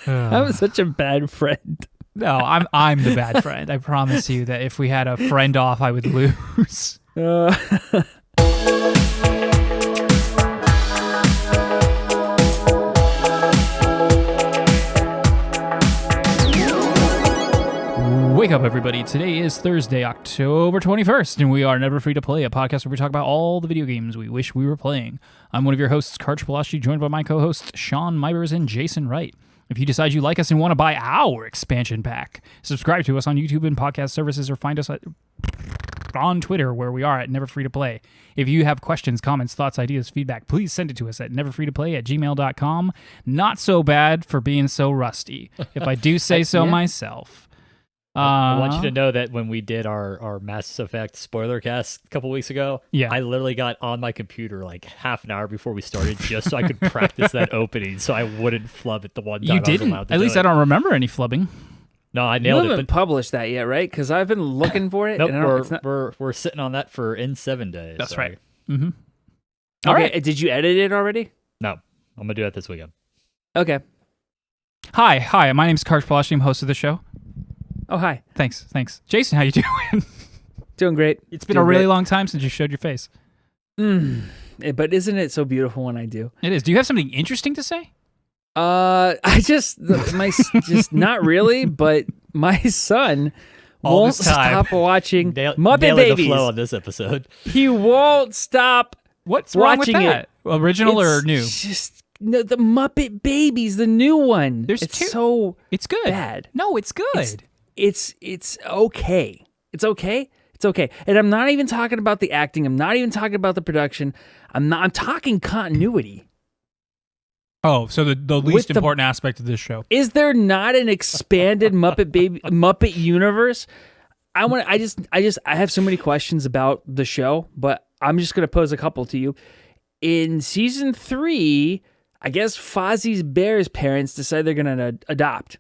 I'm such a bad friend. No, I'm the bad friend. I promise you that if we had a friend off, I would lose. Wake up, everybody. Today is Thursday, October 21st, and we are Never Free to Play, a podcast where we talk about all the video games we wish we were playing. I'm one of your hosts, Karch Palashi, joined by my co-hosts, Sean Mivers and Jason Wright. If you decide you like us and want to buy our expansion pack, subscribe to us on YouTube and podcast services, or find us on Twitter, where we are at Never Free to Play. If you have questions, comments, thoughts, ideas, feedback, please send it to us at neverfreetoplay@gmail.com. Not so bad for being so rusty, if I do say so myself. I want you to know that when we did our Mass Effect spoiler cast a couple weeks ago, I literally got on my computer like half an hour before we started just so I could practice that opening so I wouldn't flub it the one time You didn't. I was allowed to At least I don't remember any flubbing. No, I nailed You it. haven't published that yet, right? Because I've been looking for it. Nope, and we're sitting on that for in 7 days. That's so. right. Mm-hmm. All right. Did you edit it already? No, I'm going to do that this weekend. Okay. Hi. My name's Karch Palashi. I'm host of the show. Oh, hi. Thanks. Jason, how you doing? Doing great. It's been a really long time since you showed your face. But isn't it so beautiful when I do? It is. Do you have something interesting to say? I just not really, but my son won't stop watching Muppet Babies. The flow on this episode. He won't stop. What's wrong with watching that? it. Original or new? No, the Muppet Babies, the new one. There's it's two. So it's good. Bad. No, it's good. It's okay. It's okay. It's okay. And I'm not even talking about the acting. I'm not even talking about the production. I'm talking continuity. Oh, so the least important aspect of this show. Is there not an expanded Muppet universe? I have so many questions about the show, but I'm just gonna pose a couple to you. In season 3, I guess Fozzie's bear's parents decide they're gonna adopt.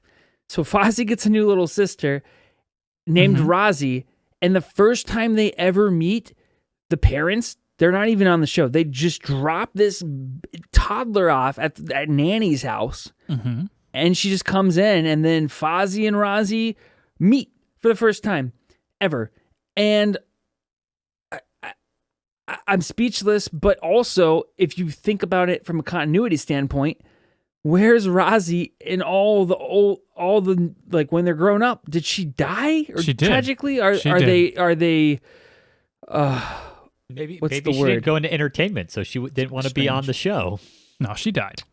So Fozzie gets a new little sister named Rosie, and the first time they ever meet the parents, they're not even on the show. They just drop this toddler off at Nanny's house, and she just comes in, and then Fozzie and Rosie meet for the first time ever. And I'm speechless, but also, if you think about it from a continuity standpoint, where's Rosie in all the like when they're grown up? Did she die or she did. Tragically? Are they? Maybe what's she the word? didn't go into entertainment, so she didn't want to be on the show. No, she died.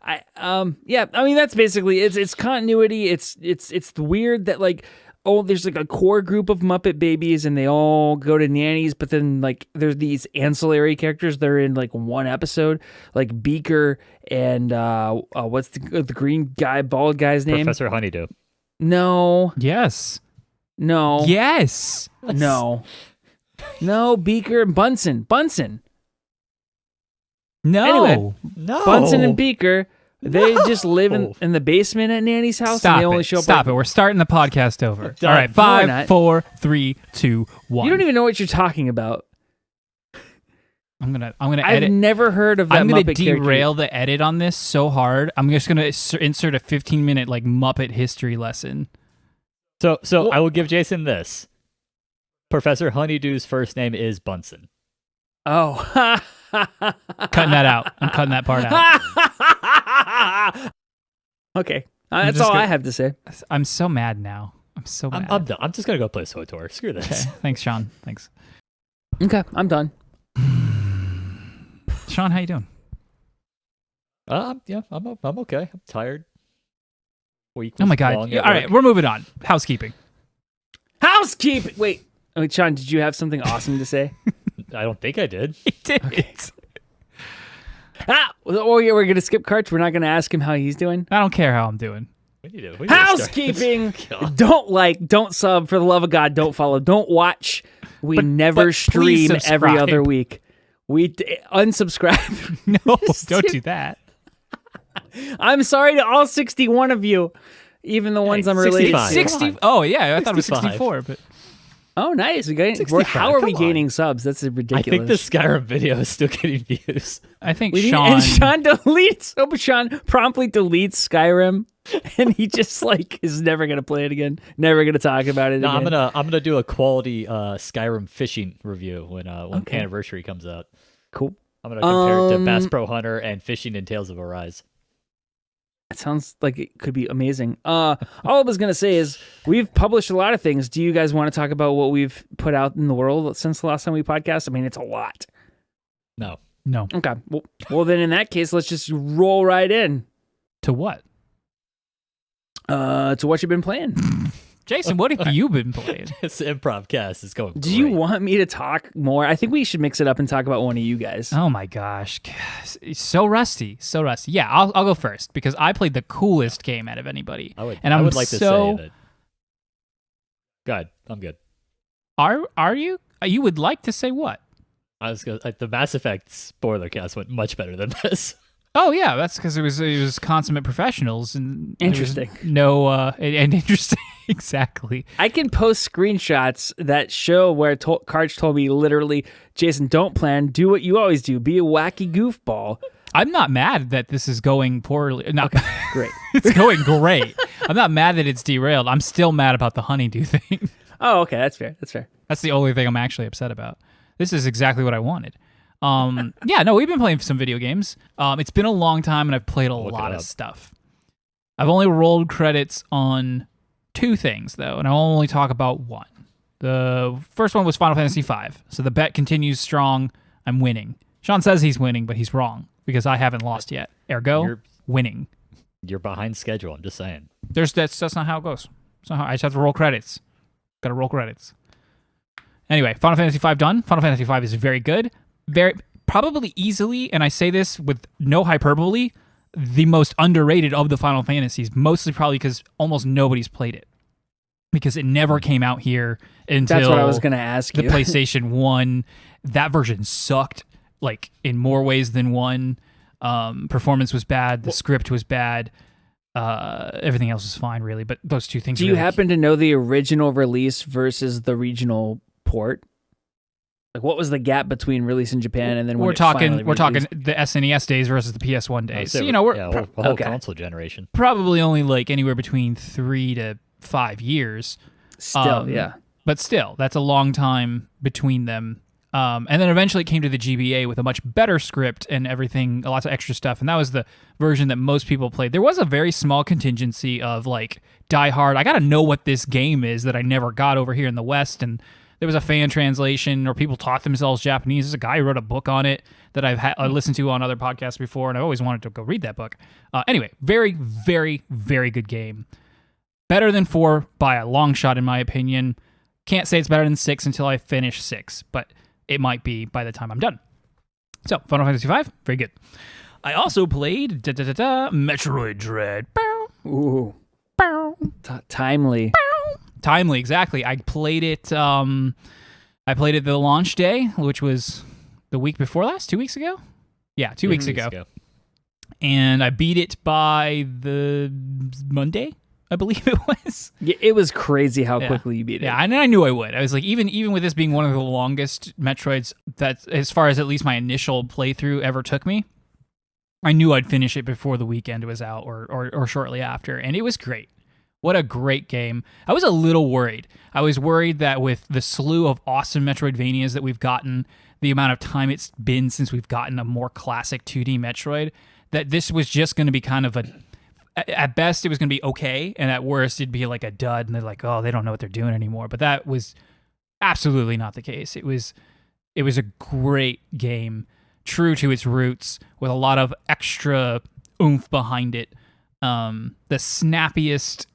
I mean that's basically it's continuity. It's weird that like. Oh, there's like a core group of Muppet Babies and they all go to nannies, but then like there's these ancillary characters that are in like one episode, like Beaker and what's the green guy, bald guy's name? Professor Honeydew. No. Yes. No. Yes. No. No, Beaker and Bunsen. No. Anyway, No. Bunsen and Beaker. They just live in the basement at Nanny's house. And they only show up. Stop it. We're starting the podcast over. Done. All right. 5, 4, 3, 2, 1. You don't even know what you're talking about. I'm gonna edit. I've never heard of that. I'm gonna Muppet derail character. the edit on this so hard. I'm just gonna insert a 15-minute like Muppet history lesson. So I will give Jason this. Professor Honeydew's first name is Bunsen. Oh. Cutting that out. I'm cutting that part out. Okay. That's all I have to say. I'm so mad now. I'm so mad. I'm done. I'm just going to go play SWTOR. Screw this. Okay. Thanks, Sean. Thanks. Okay, I'm done. Sean, how you doing? Yeah, I'm okay. I'm tired. Week Oh my God. long All right, we're moving on. Housekeeping. Housekeeping! Wait, Sean, did you have something awesome to say? I don't think I did. He did. Okay. Oh, yeah, we're going to skip Karch. We're not going to ask him how he's doing. I don't care how I'm doing. We need to Housekeeping! Don't sub, for the love of God, don't follow, don't watch. We never but stream please every subscribe. other week. We unsubscribe. No, don't do that. I'm sorry to all 61 of you, even the ones I'm related 65. to. 60. Oh, yeah, I thought it was 65. 64, but Oh, nice. How are we gaining subs? That's ridiculous. I think the Skyrim video is still getting views. I think Sean deletes. Oh, but Sean promptly deletes Skyrim, and he just is never gonna play it again. Never gonna talk about it again. I'm gonna do a quality Skyrim fishing review when Anniversary comes out. Cool. I'm gonna compare it to Bass Pro Hunter and Fishing in Tales of Arise. It sounds like it could be amazing. All I was going to say is we've published a lot of things. Do you guys want to talk about what we've put out in the world since the last time we podcast? I mean, it's a lot. No. Okay. Well, then in that case, let's just roll right in. To what? To what you've been playing. Jason, what have you been playing? It's the improv cast. It's going great. Do you want me to talk more? I think we should mix it up and talk about one of you guys. Oh my gosh. So rusty. Yeah, I'll go first because I played the coolest game out of anybody. I would like to say that. Go ahead. I'm good. Are you? You would like to say what? The Mass Effect spoiler cast went much better than this. Oh yeah, that's because it was consummate professionals and interesting. And interesting. Exactly. I can post screenshots that show where Karch told me literally, Jason, don't plan, do what you always do, be a wacky goofball. I'm not mad that this is going poorly. No, okay, great. It's going great. I'm not mad that it's derailed. I'm still mad about the honeydew thing. Oh, okay, that's fair. That's the only thing I'm actually upset about. This is exactly what I wanted. Yeah, no, we've been playing some video games. It's been a long time, and I've played a lot of stuff. I've only rolled credits on 2 things, though, and I'll only talk about one. The first one was Final Fantasy V, so the bet continues strong. I'm winning. Sean says he's winning, but he's wrong, because I haven't lost yet. Ergo, winning. You're behind schedule, I'm just saying. That's not how it goes. I just have to roll credits. Gotta roll credits. Anyway, Final Fantasy V done. Final Fantasy V is very good. Very probably easily, and I say this with no hyperbole, the most underrated of the Final Fantasies, mostly probably because almost nobody's played it. Because it never came out here until that's what I was going to ask the you. PlayStation 1. That version sucked, in more ways than one. Performance was bad. The script was bad. Everything else was fine, really. But those 2 things. Do you happen to know the original release versus the regional port? What was the gap between release in Japan and then when we're talking the SNES days versus the PS1 days? So, we're whole console generation. Probably only anywhere between 3 to 5 years. Still, yeah. But still, that's a long time between them. And then eventually it came to the GBA with a much better script and everything, lots of extra stuff. And that was the version that most people played. There was a very small contingency of diehard, I got to know what this game is that I never got over here in the West. And there was a fan translation, or people taught themselves Japanese. There's a guy who wrote a book on it that I listened to on other podcasts before, and I always wanted to go read that book. Anyway, very, very, very good game. Better than 4 by a long shot, in my opinion. Can't say it's better than 6 until I finish 6, but it might be by the time I'm done. So, Final Fantasy V, very good. I also played Metroid Dread. Ooh. Timely. Timely, exactly. I played it the launch day, which was the week before last, 2 weeks ago? Yeah, 2 weeks ago. And I beat it by the Monday, I believe it was. Yeah, it was crazy how quickly you beat it. Yeah, and I knew I would. I was even with this being one of the longest Metroids that, as far as at least my initial playthrough ever took me, I knew I'd finish it before the weekend was out or shortly after, and it was great. What a great game. I was a little worried. I was worried that with the slew of awesome Metroidvanias that we've gotten, the amount of time it's been since we've gotten a more classic 2D Metroid, that this was just going to be kind of at best, it was going to be okay, and at worst, it'd be like a dud, and they're like, oh, they don't know what they're doing anymore. But that was absolutely not the case. It was a great game, true to its roots, with a lot of extra oomph behind it. The snappiest,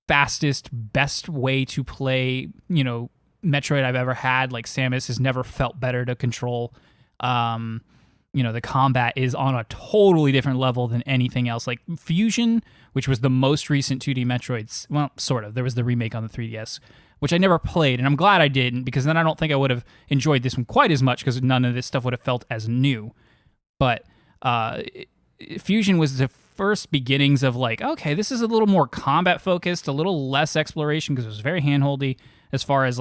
fastest, best way to play, Metroid I've ever had. Samus has never felt better to control. The combat is on a totally different level than anything else. Fusion, which was the most recent 2D Metroids, well, sort of. There was the remake on the 3DS, which I never played, and I'm glad I didn't, because then I don't think I would have enjoyed this one quite as much, because none of this stuff would have felt as new. But Fusion was the first beginnings of okay, this is a little more combat focused, a little less exploration, because it was very handholdy as far as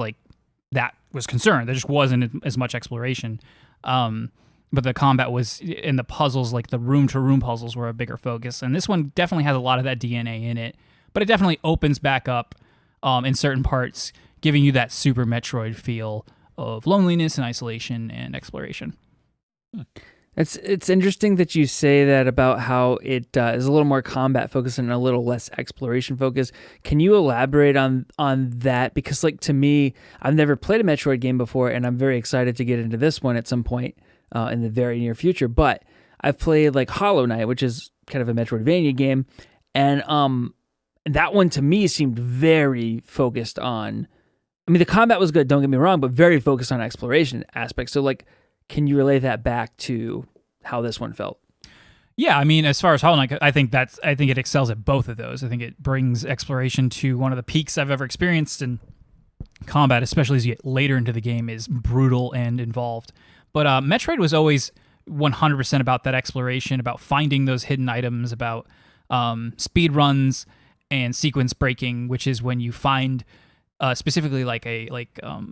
that was concerned. There just wasn't as much exploration. But the combat was in the puzzles, like the room-to-room puzzles were a bigger focus. And this one definitely has a lot of that DNA in it. But it definitely opens back up in certain parts, giving you that Super Metroid feel of loneliness and isolation and exploration. It's interesting that you say that about how it is a little more combat focused and a little less exploration focused. Can you elaborate on that? Because like to me, I've never played a Metroid game before, and I'm very excited to get into this one at some point in the very near future. But I've played like Hollow Knight, which is kind of a Metroidvania game, and that one to me seemed very focused on. I mean, the combat was good, don't get me wrong, but very focused on exploration aspects. So like, can you relate that back to how this one felt? Yeah, I mean, as far as Hollow Knight, I think it excels at both of those. I think it brings exploration to one of the peaks I've ever experienced, and combat, especially as you get later into the game, is brutal and involved. But Metroid was always 100% about that exploration, about finding those hidden items, about speed runs and sequence breaking, which is when you find specifically like a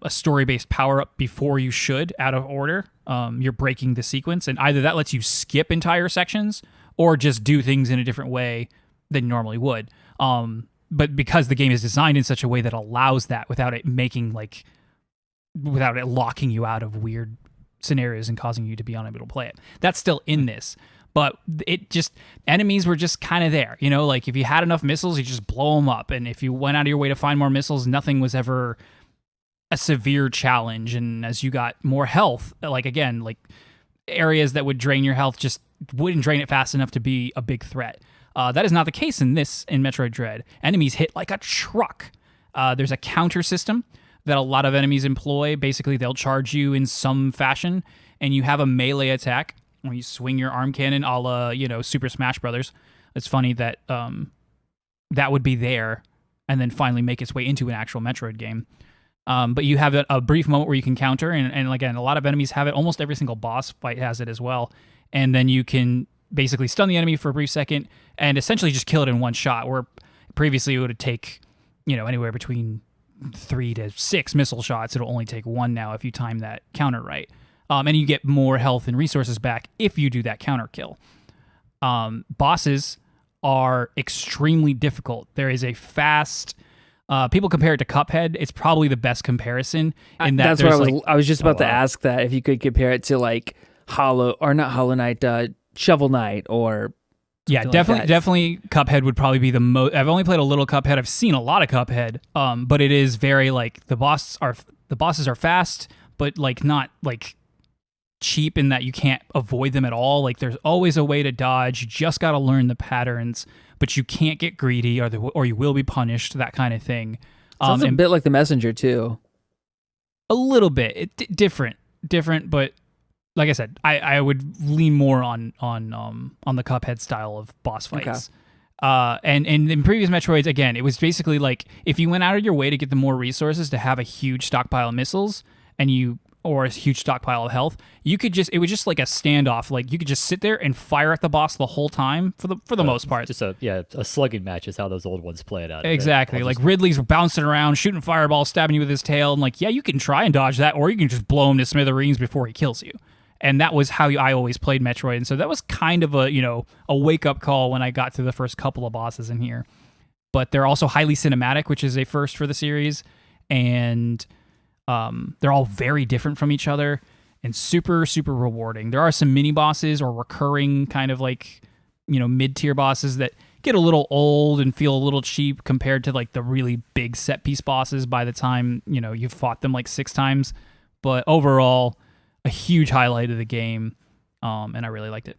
story-based power-up before you should, out of order. You're breaking the sequence, and either that lets you skip entire sections or just do things in a different way than you normally would. But because the game is designed in such a way that allows that without it locking you out of weird scenarios and causing you to be unable to play it. That's still in this. But enemies were just kind of there, you know, like if you had enough missiles, you just blow them up. And if you went out of your way to find more missiles, nothing was ever a severe challenge. And as you got more health, like areas that would drain your health just wouldn't drain it fast enough to be a big threat. That is not the case in Metroid Dread. Enemies hit like a truck. There's a counter system that a lot of enemies employ. Basically, they'll charge you in some fashion, and you have a melee attack when you swing your arm cannon, a la, Super Smash Brothers. It's funny that that would be there and then finally make its way into an actual Metroid game. But you have a brief moment where you can counter, and again, a lot of enemies have it. Almost every single boss fight has it as well. And then you can basically stun the enemy for a brief second and essentially just kill it in one shot, where previously it would take, anywhere between 3 to 6 missile shots. It'll only take 1 now if you time that counter right. And you get more health and resources back if you do that counter kill. Bosses are extremely difficult. There is a fast... people compare it to Cuphead. It's probably the best comparison. In that that's what I was just about to ask that, if you could compare it to like Shovel Knight, Shovel Knight, or... Yeah, definitely Cuphead would probably be the most... I've only played a little Cuphead. I've seen a lot of Cuphead, but it is very like the bosses are fast, but like not like cheap in that you can't avoid them at all. Like there's always a way to dodge. You just got to learn the patterns, but you can't get greedy or you will be punished. That kind of thing. Sounds a bit like The Messenger too. A little bit different, but. Like I said, I would lean more on the Cuphead style of boss fights. Okay. And in previous Metroids, again, it was basically like if you went out of your way to get the more resources to have a huge stockpile of missiles or a huge stockpile of health, it was just like a standoff. Like you could just sit there and fire at the boss the whole time for the most part. Just a slugging match is how those old ones play it out. Exactly. Like Ridley's bouncing around, shooting fireballs, stabbing you with his tail, and like, yeah, you can try and dodge that, or you can just blow him to smithereens before he kills you. And that was how I always played Metroid. And so that was kind of a wake-up call when I got to the first couple of bosses in here. But they're also highly cinematic, which is a first for the series. And they're all very different from each other and super, super rewarding. There are some mini-bosses or recurring kind of like, mid-tier bosses that get a little old and feel a little cheap compared to like the really big set-piece bosses by the time, you've fought them like 6 times. But overall... a huge highlight of the game, and I really liked it.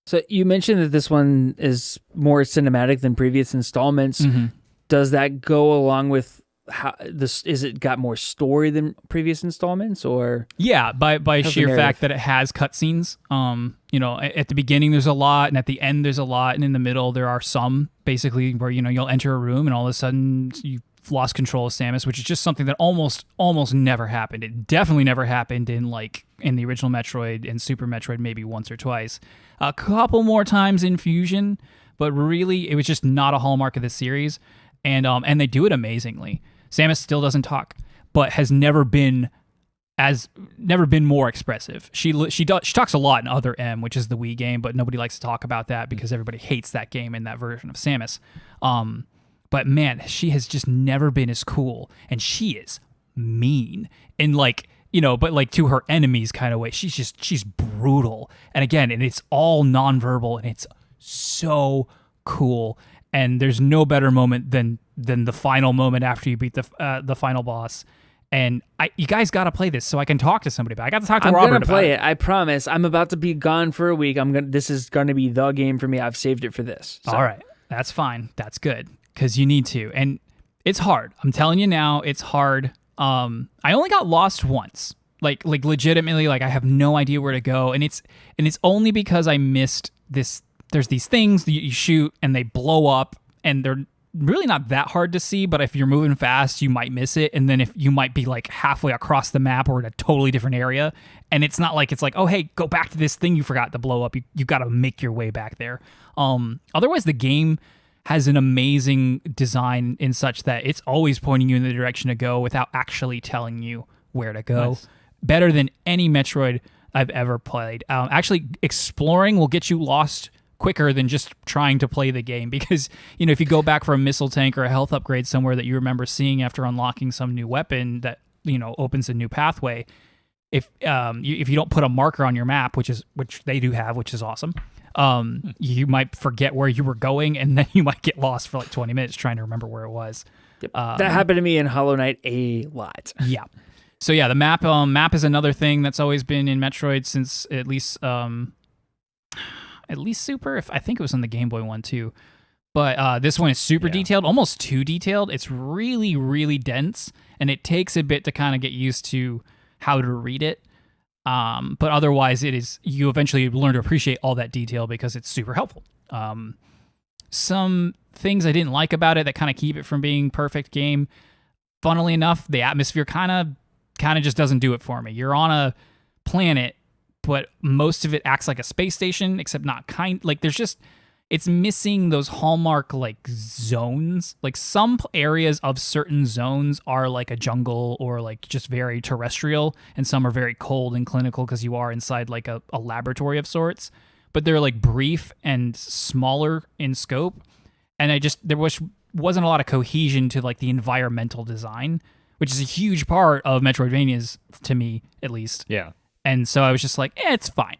So you mentioned that this one is more cinematic than previous installments. Mm-hmm. Does that go along with how this? Is it got more story than previous installments, or yeah, by sheer fact that it has cutscenes. At the beginning there's a lot, and at the end there's a lot, and in the middle there are some. Basically, where you'll enter a room and all of a sudden you lost control of Samus, which is just something that almost never happened. It definitely never happened in the original Metroid and Super Metroid, maybe once or twice. A couple more times in Fusion, but really it was just not a hallmark of the series. And they do it amazingly. Samus still doesn't talk, but has never been more expressive. She talks a lot in Other M, which is the Wii game, but nobody likes to talk about that because everybody hates that game and that version of Samus. But man, she has just never been as cool, and she is mean in like, but like to her enemies kind of way. She's brutal, and it's all nonverbal, and it's so cool. And there's no better moment than the final moment after you beat the final boss. And you guys got to play this so I can talk to somebody about it. I got to talk to Robert about it. I'm going to play it. I promise. I'm about to be gone for a week. This is going to be the game for me. I've saved it for this. So. All right. That's fine. That's good because you need to. And it's hard. I'm telling you now, it's hard. I only got lost once. Like legitimately, like I have no idea where to go. And it's only because I missed this. There's these things that you shoot and they blow up, and they're really not that hard to see, but if you're moving fast, you might miss it. And then if you might be like halfway across the map or in a totally different area, and it's like, oh, hey, go back to this thing you forgot to blow up. You got to make your way back there. Otherwise, the game has an amazing design in such that it's always pointing you in the direction to go without actually telling you where to go. Nice. Better than any Metroid I've ever played. Actually, exploring will get you lost quicker than just trying to play the game, because if you go back for a missile tank or a health upgrade somewhere that you remember seeing after unlocking some new weapon that opens a new pathway, if you don't put a marker on your map, which they do have, which is awesome, you might forget where you were going, and then you might get lost for like 20 minutes trying to remember where it was. Yep. That happened to me in Hollow Knight a lot. Yeah. So yeah, the map is another thing that's always been in Metroid since at least Super. I think it was on the Game Boy one too, but this one is super detailed, almost too detailed. It's really, really dense, and it takes a bit to kind of get used to how to read it. But otherwise, you eventually learn to appreciate all that detail because it's super helpful. Some things I didn't like about it that kind of keep it from being perfect game. Funnily enough, the atmosphere kind of just doesn't do it for me. You're on a planet, but most of it acts like a space station, except not it's missing those hallmark like zones. Like some areas of certain zones are like a jungle or like just very terrestrial, and some are very cold and clinical because you are inside like a laboratory of sorts, but they're like brief and smaller in scope. And there wasn't a lot of cohesion to like the environmental design, which is a huge part of Metroidvanias to me, at least. Yeah. And so I was just like, it's fine.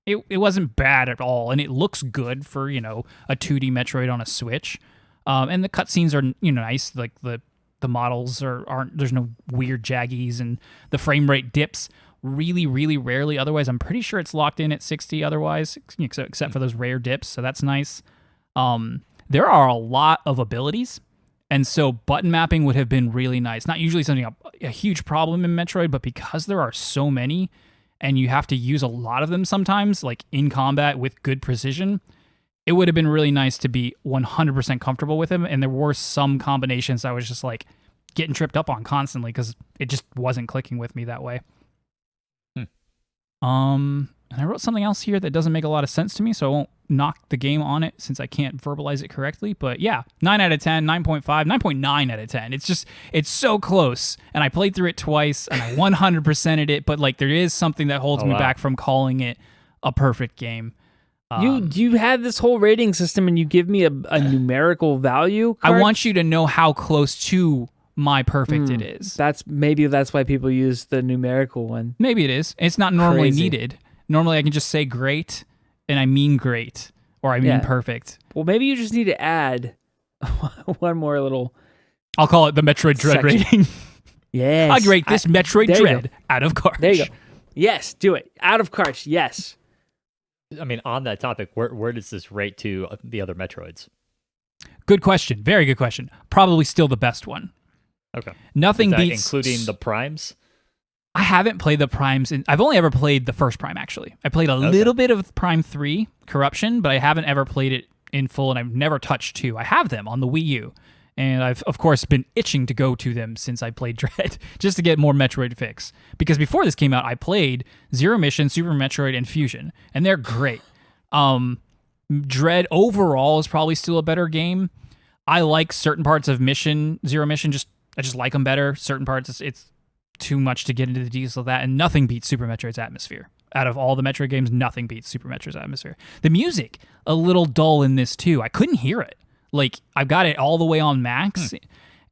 It wasn't bad at all, and it looks good for, a 2D Metroid on a Switch. And the cutscenes are, nice. Like the models aren't, there's no weird jaggies, and the frame rate dips really, really rarely. Otherwise, I'm pretty sure it's locked in at 60 otherwise, except for those rare dips, so that's nice. There are a lot of abilities, and so button mapping would have been really nice. Not usually something a huge problem in Metroid, but because there are so many, and you have to use a lot of them sometimes, like in combat with good precision, it would have been really nice to be 100% comfortable with them. And there were some combinations I was just like getting tripped up on constantly because it just wasn't clicking with me that way. And I wrote something else here that doesn't make a lot of sense to me, so I won't knock the game on it since I can't verbalize it correctly. But yeah, 9 out of 10, 9.5, 9.9 out of 10. It's so close, and I played through it twice, and I 100%ed it, but like there is something that holds me back from calling it a perfect game. You have this whole rating system, and you give me a numerical value card? I want you to know how close to my perfect it is. That's why people use the numerical one. Maybe it is. It's not normally needed. Normally I can just say great, and I mean great, or I mean perfect. Well, maybe you just need to add one more little... I'll call it the Metroid Dread rating. Yes. I'll rate this Metroid Dread out of Karch. There you go. Yes, do it. Out of Karch, yes. I mean, on that topic, where does this rate to the other Metroids? Good question. Very good question. Probably still the best one. Okay. Nothing beats... including the Primes? I haven't played the Primes. I've only ever played the first Prime, actually. I played a little bit of Prime 3, Corruption, but I haven't ever played it in full, and I've never touched 2. I have them on the Wii U, and I've, of course, been itching to go to them since I played Dread, just to get more Metroid fix. Because before this came out, I played Zero Mission, Super Metroid, and Fusion, and they're great. Dread overall is probably still a better game. I like certain parts of Zero Mission, I just like them better. Certain parts, too much to get into the details of that, and nothing beats Super Metroid's atmosphere. Out of all the Metroid games, nothing beats Super Metroid's atmosphere. The music, a little dull in this too. I couldn't hear it. Like, I've got it all the way on max,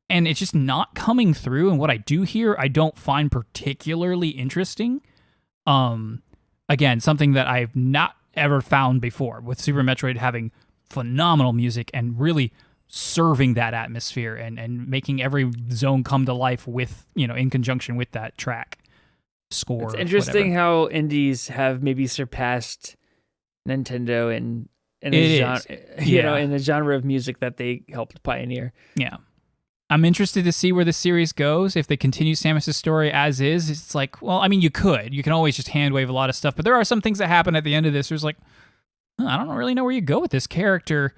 and it's just not coming through, and what I do hear, I don't find particularly interesting. Again, something that I've not ever found before, with Super Metroid having phenomenal music and really serving that atmosphere and making every zone come to life with, in conjunction with that track score. It's interesting how indies have maybe surpassed Nintendo in a genre, in the genre of music that they helped pioneer. Yeah. I'm interested to see where the series goes. If they continue Samus's story as is, it's like, well, I mean, you can always just hand wave a lot of stuff, but there are some things that happen at the end of this. There's like, I don't really know where you go with this character.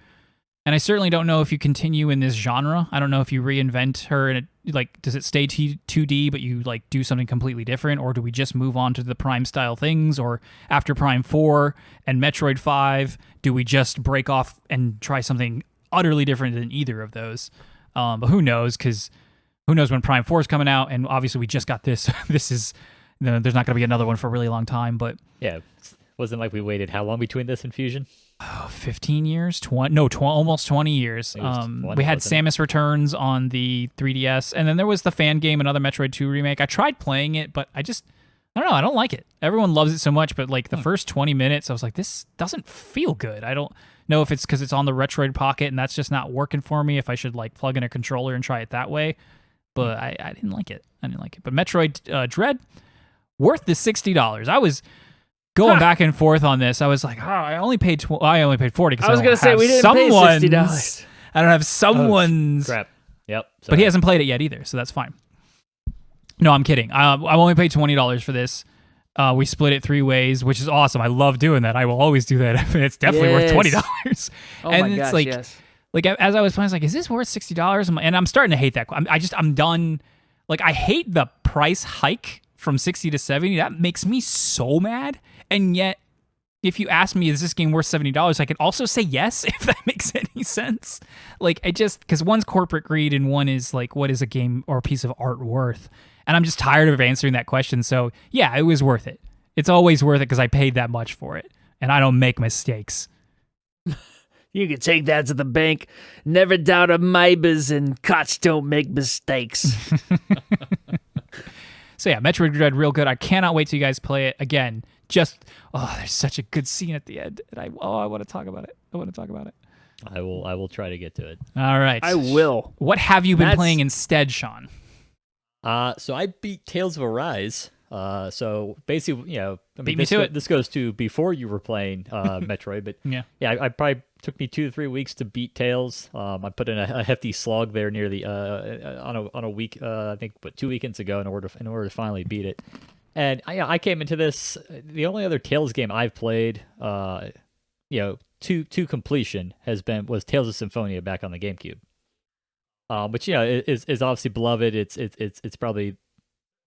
And I certainly don't know if you continue in this genre. I don't know if you reinvent her and does it stay 2D, but you do something completely different, or do we just move on to the Prime style things? Or after Prime 4 and Metroid 5, do we just break off and try something utterly different than either of those? But who knows? Because who knows when Prime 4 is coming out? And obviously we just got this. This is, there's not going to be another one for a really long time. But yeah, wasn't like we waited how long between this and Fusion? 15 years, almost 20 years. We had Samus Returns on the 3DS, and then there was the fan game, another Metroid 2 remake. I tried playing it, but I don't know, I don't like it. Everyone loves it so much, but the first 20 minutes, I was like, this doesn't feel good. I don't know if it's because it's on the Retroid Pocket, and that's just not working for me, if I should plug in a controller and try it that way. But I didn't like it. But Metroid Dread, worth the $60. I was going back and forth on this. I was like, I only paid 40 because I was going to say, we didn't pay $60. I don't have someone's. Crap. Yep. Sorry. But he hasn't played it yet either, so that's fine. No, I'm kidding. I only paid $20 for this. We split it 3 ways, which is awesome. I love doing that. I will always do that. It's definitely worth $20. Oh and my it's gosh, yes. As I was playing, I was like, is this worth $60? And I'm starting to hate that. I'm done. I hate the price hike from 60 to 70. That makes me so mad. And yet, if you ask me, is this game worth $70? I can also say yes, if that makes any sense. Because one's corporate greed and one is what is a game or a piece of art worth? And I'm just tired of answering that question. So yeah, it was worth it. It's always worth it because I paid that much for it. And I don't make mistakes. You can take that to the bank. Never doubt amoebas and cots don't make mistakes. So yeah, Metroid Dread, real good. I cannot wait till you guys play it. Again, there's such a good scene at the end. And I want to talk about it. I will try to get to it. All right. I will. What have you been playing instead, Sean? So I beat Tales of Arise. So basically, beat me to it. This goes to before you were playing Metroid, but yeah, I probably took me 2 to 3 weeks to beat Tales. I put in a hefty slog there near the on a week, I think, 2 weekends ago in order to finally beat it. And I came into this. The only other Tales game I've played, to completion was Tales of Symphonia back on the GameCube. Which is obviously beloved. It's probably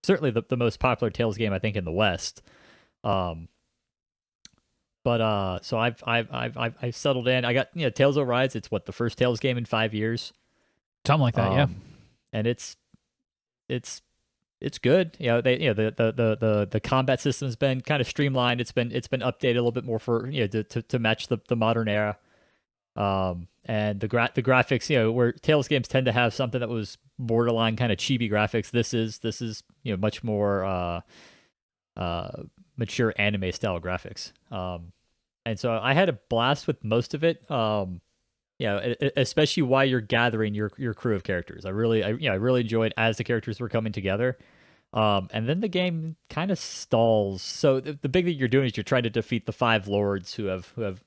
certainly the most popular Tales game I think in the West. So I've settled in. I got Tales of Arise. It's the first Tales game in 5 years, something like that. Yeah, and it's good. The combat system's been kind of streamlined. It's been updated a little bit more for to match the modern era. And the graphics, where Tales games tend to have something that was borderline kind of chibi graphics, this is much more mature anime style graphics. And so I had a blast with most of it. Especially while you're gathering your crew of characters. I really enjoyed as the characters were coming together. And then the game kind of stalls. So the big thing you're doing is you're trying to defeat the 5 lords who have of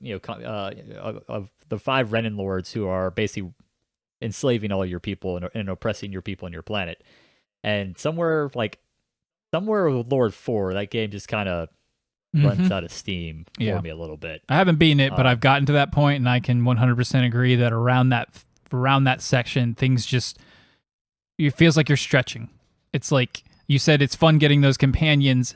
the 5 Renin lords who are basically enslaving all your people and oppressing your people on your planet. And somewhere with Lord 4, that game just kind of runs out of steam for me a little bit. I haven't beaten it, but I've gotten to that point, and I can 100% agree that around that section, things just it feels like you're stretching. It's like you said, it's fun getting those companions,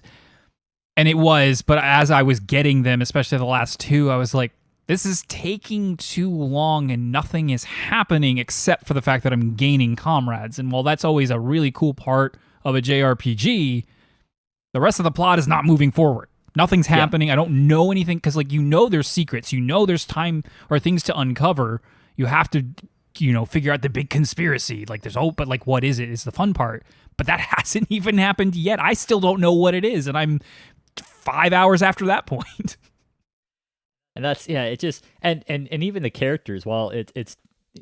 and it was. But as I was getting them, especially the last 2, I was like, this is taking too long, and nothing is happening except for the fact that I'm gaining comrades. And while that's always a really cool part of a JRPG, the rest of the plot is not moving forward. Nothing's happening. I don't know anything because, like, there's secrets. There's time or things to uncover. You have to, figure out the big conspiracy. Like, but like, what is it? Is the fun part. But that hasn't even happened yet. I still don't know what it is, and I'm 5 hours after that point. And that's it just and even the characters, while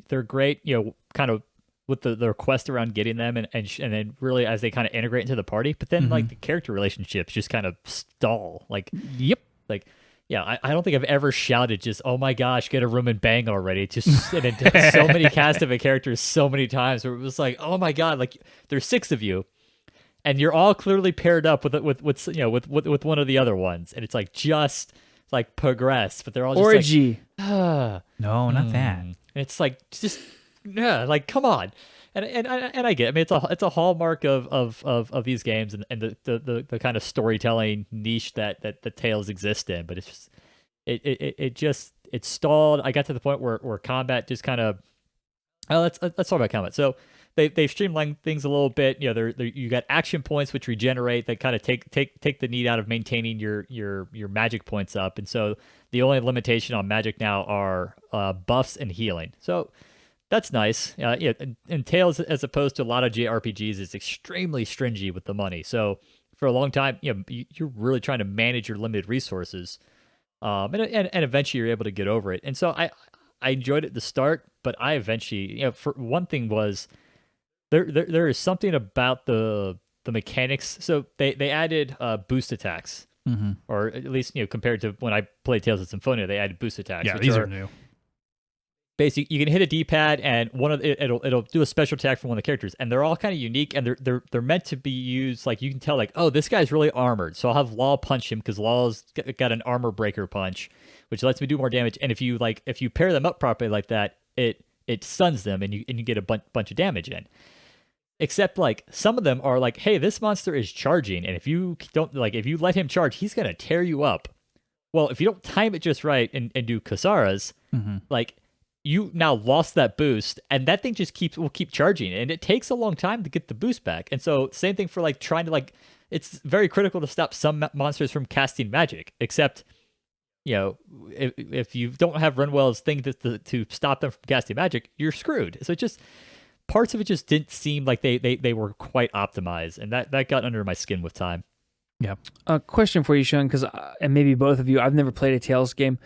they're great, kind of with the quest around getting them and then really as they kind of integrate into the party, but then like the character relationships just kind of stall. Like I don't think I've ever shouted just, oh my gosh, get a room and bang already. Just and it, so many cast of characters so many times where it was like, oh my god, like there's 6 of you and you're all clearly paired up with one of the other ones, and it's like just like progress, but they're all just orgy. No, not that. And it's like just like come on. And I get it. I mean, it's a hallmark of these games and the kind of storytelling niche that Tales exist in, but it's just it stalled. I got to the point where combat just kind of let's talk about combat. So they've streamlined things a little bit. You got action points which regenerate that kind of take the need out of maintaining your magic points up, and so the only limitation on magic now are buffs and healing. So that's nice. And Tales, as opposed to a lot of JRPGs, is extremely stringy with the money. So for a long time, you're really trying to manage your limited resources, and eventually you're able to get over it. And so I enjoyed it at the start, but I eventually, for one thing was there is something about the mechanics. So they added boost attacks, or at least compared to when I played Tales of Symphonia, they added boost attacks. Yeah, these are new. Basically, you can hit a D-pad and it'll do a special attack from one of the characters, and they're all kind of unique, and they're meant to be used like you can tell like, oh, this guy's really armored, so I'll have Law punch him because Law's got an armor breaker punch, which lets me do more damage. And if you pair them up properly like that, it stuns them and you get a bunch of damage in. Except like some of them are like, hey, this monster is charging, and if you let him charge, he's gonna tear you up. Well, if you don't time it just right and do Kasaras, like, you now lost that boost, and that thing just will keep charging, and it takes a long time to get the boost back. And so same thing for like trying to it's very critical to stop some monsters from casting magic, except if you don't have Runwell's thing to stop them from casting magic, you're screwed. So parts of it just didn't seem like they were quite optimized, and that got under my skin with time. Yeah. A question for you, Sean, because and maybe both of you, I've never played a Tales game.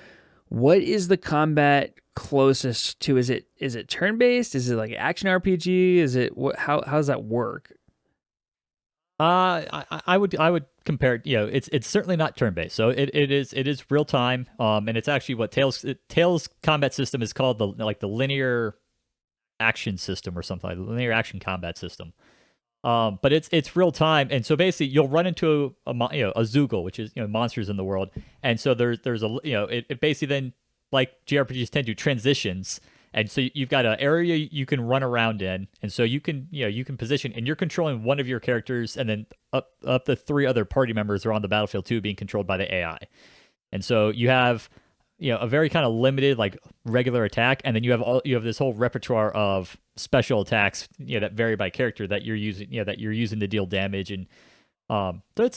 What is the combat closest to? Is it turn-based? Is it like action RPG? Is it how does that work? I would compare it. It's certainly not turn-based. So it is real time. And it's actually what Tales combat system is called, the linear action system or something, like the linear action combat system. But it's real time, and so basically you'll run into a Zoogle, which is monsters in the world, and so there's it basically then, like JRPGs tend to, transitions, and so you've got an area you can run around in, and so you can position, and you're controlling one of your characters, and then up to 3 other party members are on the battlefield too, being controlled by the AI, and so you have a very kind of limited like regular attack, and then you have this whole repertoire of special attacks that vary by character that you're using to deal damage, and so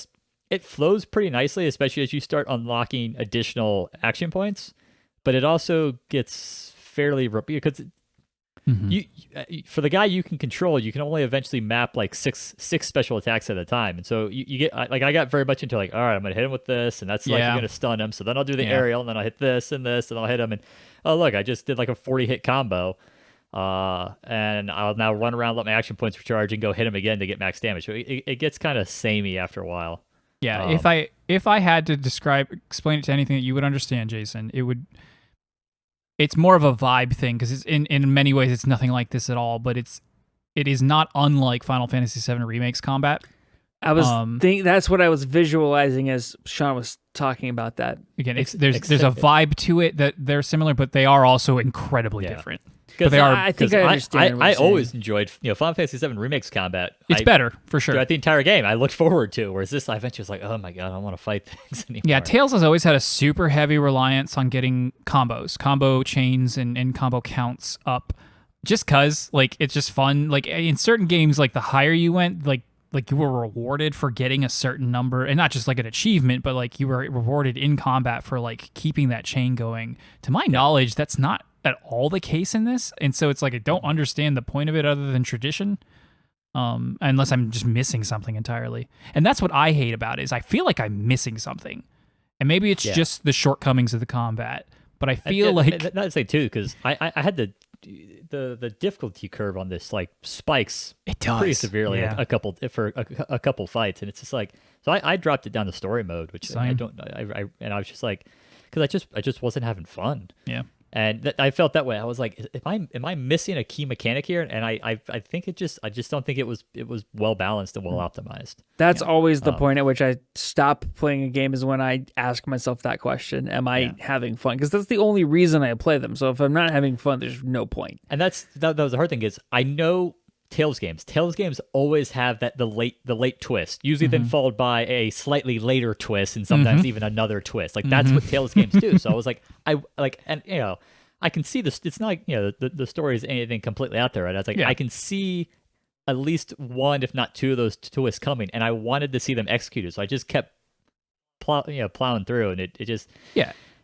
it flows pretty nicely, especially as you start unlocking additional action points, but it also gets fairly because for the guy you can control, you can only eventually map like six special attacks at a time, and so you get like, I got very much into like, all right, I'm gonna hit him with this, and that's like you're gonna stun him, so then I'll do the aerial, and then I'll hit this and this, and I'll hit him, and oh look, I just did like a 40 hit combo, and I'll now run around, let my action points recharge, and go hit him again to get max damage. So it gets kind of samey after a while. Yeah, if I had to explain it to anything that you would understand, Jason, it's more of a vibe thing, because in many ways it's nothing like this at all, but it is not unlike Final Fantasy VII Remake's combat. I was that's what I was visualizing as Sean was talking about that. Again, there's a vibe to it that they're similar, but they are also incredibly different. But they are. I think I understand. I always enjoyed Final Fantasy VII Remake's combat. It's better for sure. Throughout the entire game, I looked forward to. Whereas this, I eventually was like, oh my god, I don't want to fight things anymore. Yeah, Tales has always had a super heavy reliance on getting combo chains and combo counts up, just cause like it's just fun. Like in certain games, like the higher you went, like like you were rewarded for getting a certain number, and not just like an achievement, but like you were rewarded in combat for like keeping that chain going. To my knowledge, that's not at all the case in this, and so it's like I don't understand the point of it other than tradition, unless I'm just missing something entirely. And that's what I hate about it, is I feel like I'm missing something, and maybe it's just the shortcomings of the combat. But I feel like not to say too, because I had the difficulty curve on this like spikes pretty severely a couple fights, and it's just like, so I dropped it down to story mode, which I was just like, because I just wasn't having fun. Yeah. And I felt that way. I was like, am I missing a key mechanic here? And I think I just don't think it was well balanced and well optimized. That's always the point at which I stop playing a game, is when I ask myself that question: am I having fun? Because that's the only reason I play them. So if I'm not having fun, there's no point. And that was the hard thing, is I know Tales games always have the late twist, usually then followed by a slightly later twist, and sometimes even another twist. Like that's what Tales games do. So I was like, and I can see this. It's not like, the story is anything completely out there, right? I was like, I can see at least one, if not two of those twists coming, and I wanted to see them executed. So I just kept plowing through, and it just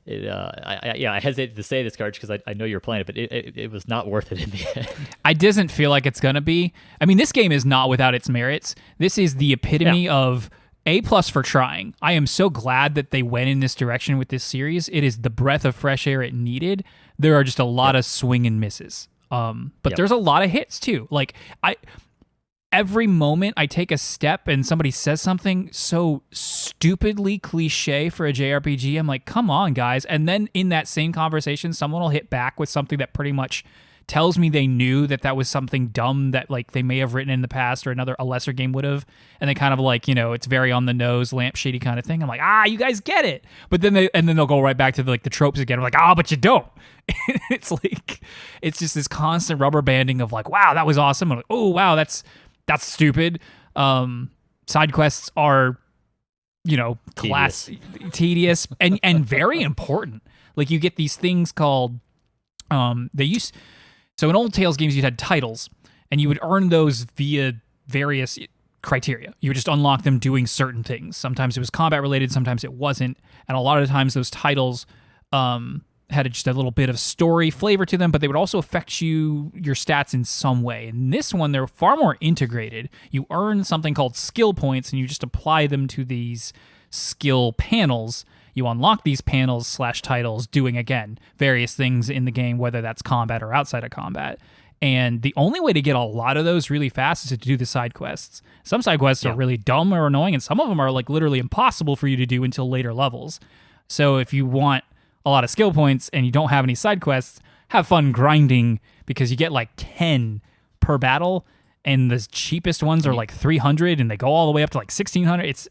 I hesitate to say this, Carch, because I know you're playing it, but it was not worth it in the end. I doesn't feel like it's gonna be. I mean, this game is not without its merits. This is the epitome of A+ for trying. I am so glad that they went in this direction with this series. It is the breath of fresh air it needed. There are just a lot of swing and misses, but there's a lot of hits too. Like every moment I take a step and somebody says something so stupidly cliche for a JRPG, I'm like, come on, guys. And then in that same conversation, someone will hit back with something that pretty much tells me they knew that was something dumb that like they may have written in the past, or a lesser game would have. And they kind of like, it's very on the nose, lampshady kind of thing. I'm like, you guys get it. But then they'll go right back to the tropes again. I'm like, but you don't. It's like, it's just this constant rubber banding of like, wow, that was awesome. I'm like, oh, wow, that's stupid. Side quests are, tedious and very important. Like you get these things called, so in old Tales games, you had titles, and you would earn those via various criteria. You would just unlock them doing certain things. Sometimes it was combat related, sometimes it wasn't. And a lot of the times those titles had just a little bit of story flavor to them, but they would also affect your stats in some way. In this one, they're far more integrated. You earn something called skill points, and you just apply them to these skill panels. You unlock these panels / titles doing, again, various things in the game, whether that's combat or outside of combat. And the only way to get a lot of those really fast is to do the side quests. Some side quests are really dumb or annoying, and some of them are like literally impossible for you to do until later levels. So if you want a lot of skill points and you don't have any side quests, have fun grinding, because you get like 10 per battle, and the cheapest ones are like 300, and they go all the way up to like 1600. It's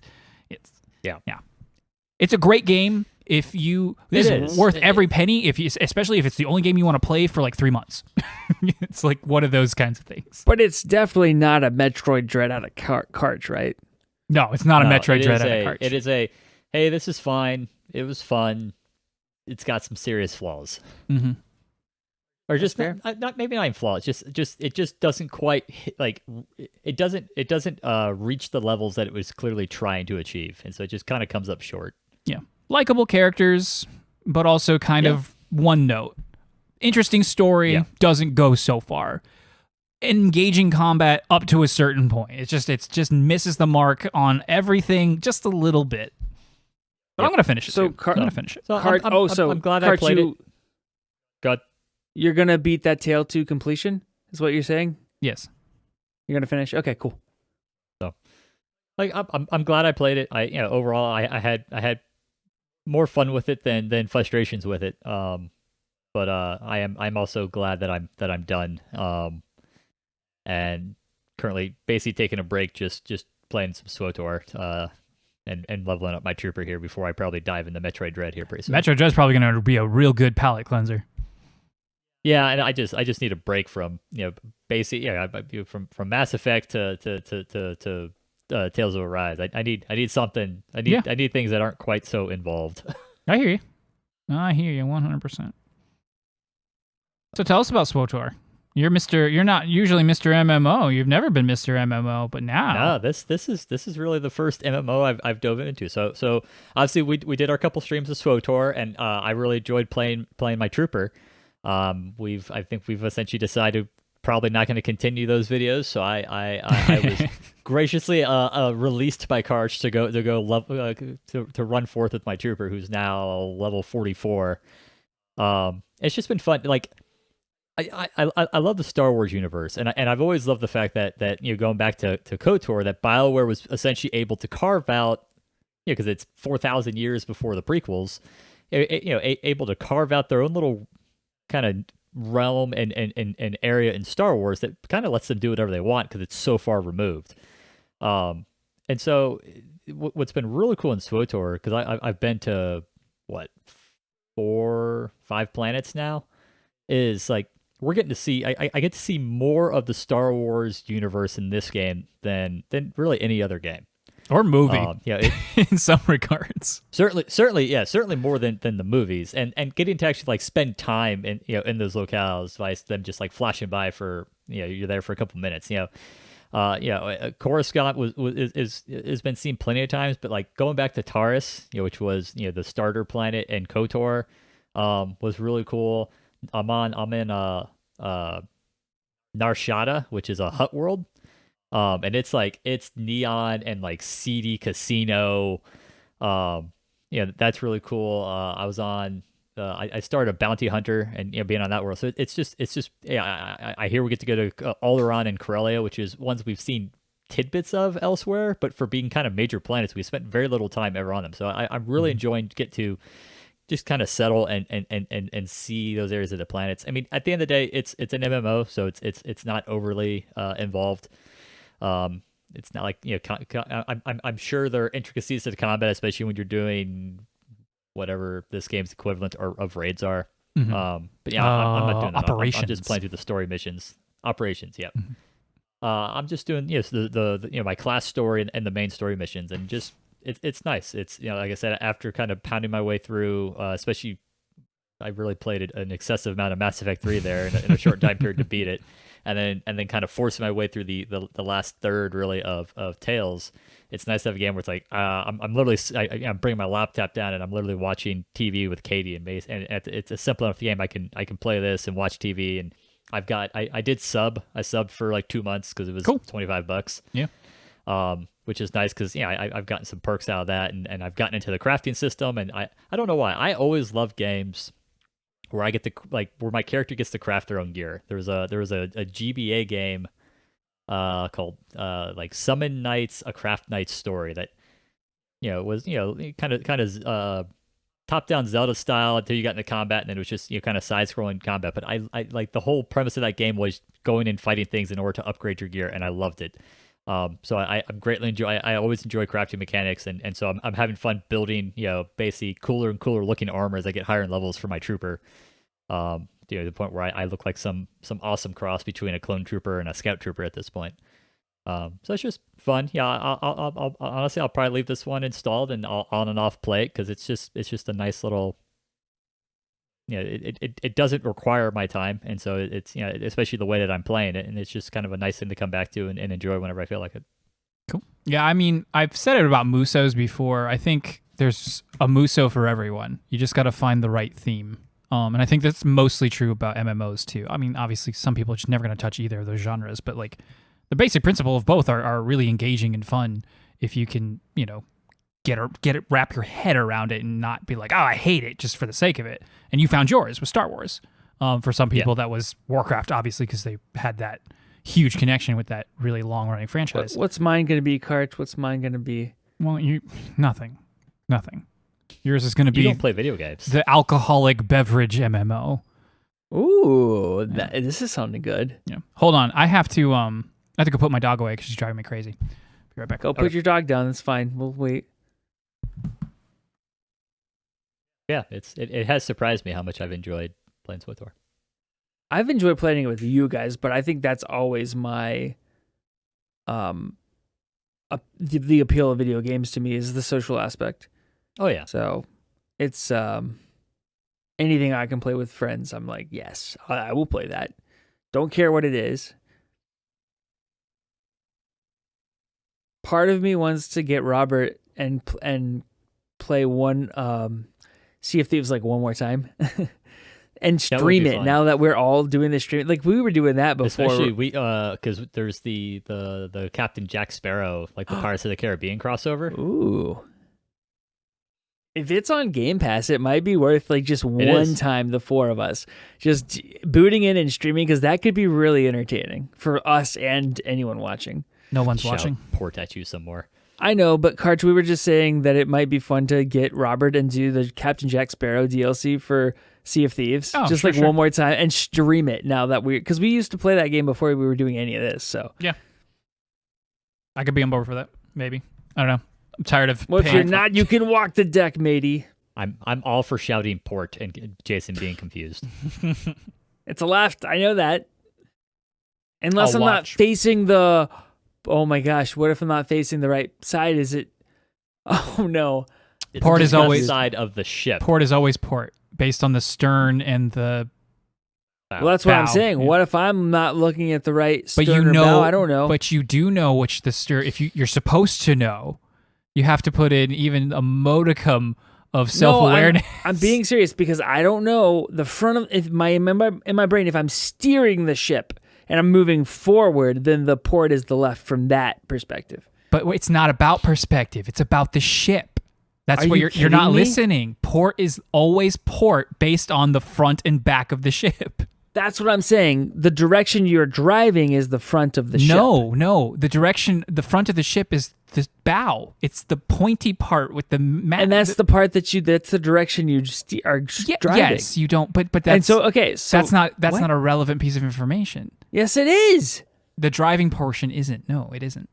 It's a great game. This is worth every penny, especially if it's the only game you want to play for like 3 months. It's like one of those kinds of things. But it's definitely not a Metroid Dread out of carts, right? No, it's not a Metroid Dread out of carts. It is hey, this is fine. It was fun. It's got some serious flaws. Mm-hmm. Or just maybe not even flaws. It just doesn't quite hit, like it doesn't reach the levels that it was clearly trying to achieve, and so it just kind of comes up short. Yeah, likable characters, but also kind of one note. Interesting story, doesn't go so far. Engaging combat up to a certain point. It just misses the mark on everything just a little bit. But I'm gonna finish it. I'm gonna finish it. So I'm glad I played it. God. You're gonna beat that Tale to completion, is what you're saying? Yes. You're gonna finish. Okay, cool. So, like, I'm glad I played it. Overall I had more fun with it than frustrations with it. But I'm also glad that I'm done. And currently basically taking a break, just playing some SWTOR. And leveling up my trooper here before I probably dive into Metroid Dread here pretty soon. Metroid Dread's probably going to be a real good palate cleanser. Yeah, and I just need a break from from Mass Effect to Tales of Arise. I need something. I need things that aren't quite so involved. I hear you 100%. So tell us about SWTOR. You're not usually Mr. MMO. You've never been Mr. MMO, but now. No, this is really the first MMO I've dove into. So obviously we did our couple streams of SWTOR, and I really enjoyed playing my trooper. I think we've essentially decided probably not going to continue those videos. So I was graciously released by Karch to go to run forth with my trooper, who's now level 44. It's just been fun. Like I love the Star Wars universe, and I've always loved the fact that going back to KOTOR, that BioWare was essentially able to carve out, because it's 4,000 years before the prequels, able to carve out their own little kind of realm and area in Star Wars that kind of lets them do whatever they want because it's so far removed. And so what's been really cool in SWTOR, because I've been to 4, 5 planets now, is like we're getting to see I get to see more of the Star Wars universe in this game than really any other game or movie. In some regards, certainly more than the movies, and getting to actually like spend time in those locales, by them just like flashing by for you're there for a couple minutes. Coruscant has been seen plenty of times, but like going back to Taurus, which was the starter planet in KOTOR, was really cool. I'm in Narshada, which is a hut world, and it's neon and like seedy casino. That's really cool. I was on. I started a bounty hunter, and being on that world. So it's just I hear we get to go to Alderaan and Corellia, which is ones we've seen tidbits of elsewhere, but for being kind of major planets, we spent very little time ever on them. So I'm really enjoying get to just kind of settle and see those areas of the planets. I mean, at the end of the day, it's an MMO, so it's not overly involved. It's not like I'm sure there are intricacies to the combat, especially when you're doing whatever this game's equivalent of raids are. Mm-hmm. But yeah, I'm not doing that. Operations. I'm just playing through the story missions. Operations, yeah. Mm-hmm. I'm just doing the my class story and the main story missions, and just it's nice. It's like I said, after kind of pounding my way through, especially I really played an excessive amount of Mass Effect 3 there in a short time period to beat it, and then kind of forcing my way through the last third really of Tales. It's nice to have a game where it's like I'm literally I'm bringing my laptop down and I'm literally watching TV with Katie and Mace, and it's a simple enough game I can play this and watch TV. And I subbed for like 2 months because it was cool. $25. Yeah. Which is nice because I've gotten some perks out of that, and I've gotten into the crafting system, and I don't know why I always love games where I get to where my character gets to craft their own gear. There was a GBA game called Summon Knights, a Craft Knights story that was kind of top down Zelda style until you got into combat, and then it was just kind of side scrolling combat. But I like the whole premise of that game was going and fighting things in order to upgrade your gear, and I loved it. So I'm greatly I always enjoy crafting mechanics, and so I'm having fun building basically cooler and cooler looking armor as I get higher in levels for my trooper. To the point where I look like some awesome cross between a clone trooper and a scout trooper at this point. So it's just fun. Yeah, I'll honestly I'll probably leave this one installed and I'll on and off play it because it's just a nice little. It doesn't require my time, and so it's especially the way that I'm playing it, and it's just kind of a nice thing to come back to and enjoy whenever I feel like it. Cool. Yeah, I mean, I've said it about Musos before. I think there's a Muso for everyone. You just got to find the right theme. And I think that's mostly true about MMOs too. I mean, obviously, some people are just never going to touch either of those genres, but like the basic principle of both are really engaging and fun if you can, wrap your head around it and not be like, oh, I hate it just for the sake of it. And you found yours with Star Wars. For some people, that was Warcraft, obviously, because they had that huge connection with that really long-running franchise. What's mine going to be, Karch? What's mine going to be? Well, nothing. Yours is going to be. You don't play video games. The alcoholic beverage MMO. Ooh, this is sounding good. Yeah. Hold on, I have to go put my dog away because she's driving me crazy. Be right back. Go put your dog down. That's fine. We'll wait. Yeah, it has surprised me how much I've enjoyed playing SWTOR. I've enjoyed playing it with you guys, but I think that's always my the appeal of video games to me is the social aspect. Oh yeah. So it's anything I can play with friends, I'm like, yes, I will play that. Don't care what it is. Part of me wants to get Robert and play one Sea of Thieves like one more time. And stream it now that we're all doing the stream. Like we were doing that before. Especially because there's the Captain Jack Sparrow, like the Pirates of the Caribbean crossover. Ooh. If it's on Game Pass, it might be worth like just one time, the four of us just booting in and streaming, because that could be really entertaining for us and anyone watching. No one's watching. Port at you some more. I know, but Karch, we were just saying that it might be fun to get Robert and do the Captain Jack Sparrow DLC for Sea of Thieves, one more time, and stream it now that because we used to play that game before we were doing any of this. So yeah, I could be on board for that. Maybe, I don't know. I'm tired of. Well, if you're not, you can walk the deck, matey. I'm all for shouting port and Jason being confused. It's a left. I know that. Unless I'm not facing the. Oh my gosh! What if I'm not facing the right side? Is it? Oh no! Port is always side of the ship. Port is always port, based on the stern and the. Well, that's what I'm saying. Yeah. What if I'm not looking at the right stern or bow? I don't know. But you do know which the stern. If you're supposed to know, you have to put in even a modicum of self-awareness. No, I'm being serious, because I don't know the front of in my brain. If I'm steering the ship and I'm moving forward, then the port is the left from that perspective. But it's not about perspective. It's about the ship. That's what you're not listening. Port is always port based on the front and back of the ship. That's what I'm saying. The direction you're driving is the front of the ship. No. The front of the ship is the bow. It's the pointy part with the map. And that's the part that's the direction you are driving. Yes, you don't. But that's and so that's not a relevant piece of information. Yes, it is. The driving portion isn't. No, it isn't.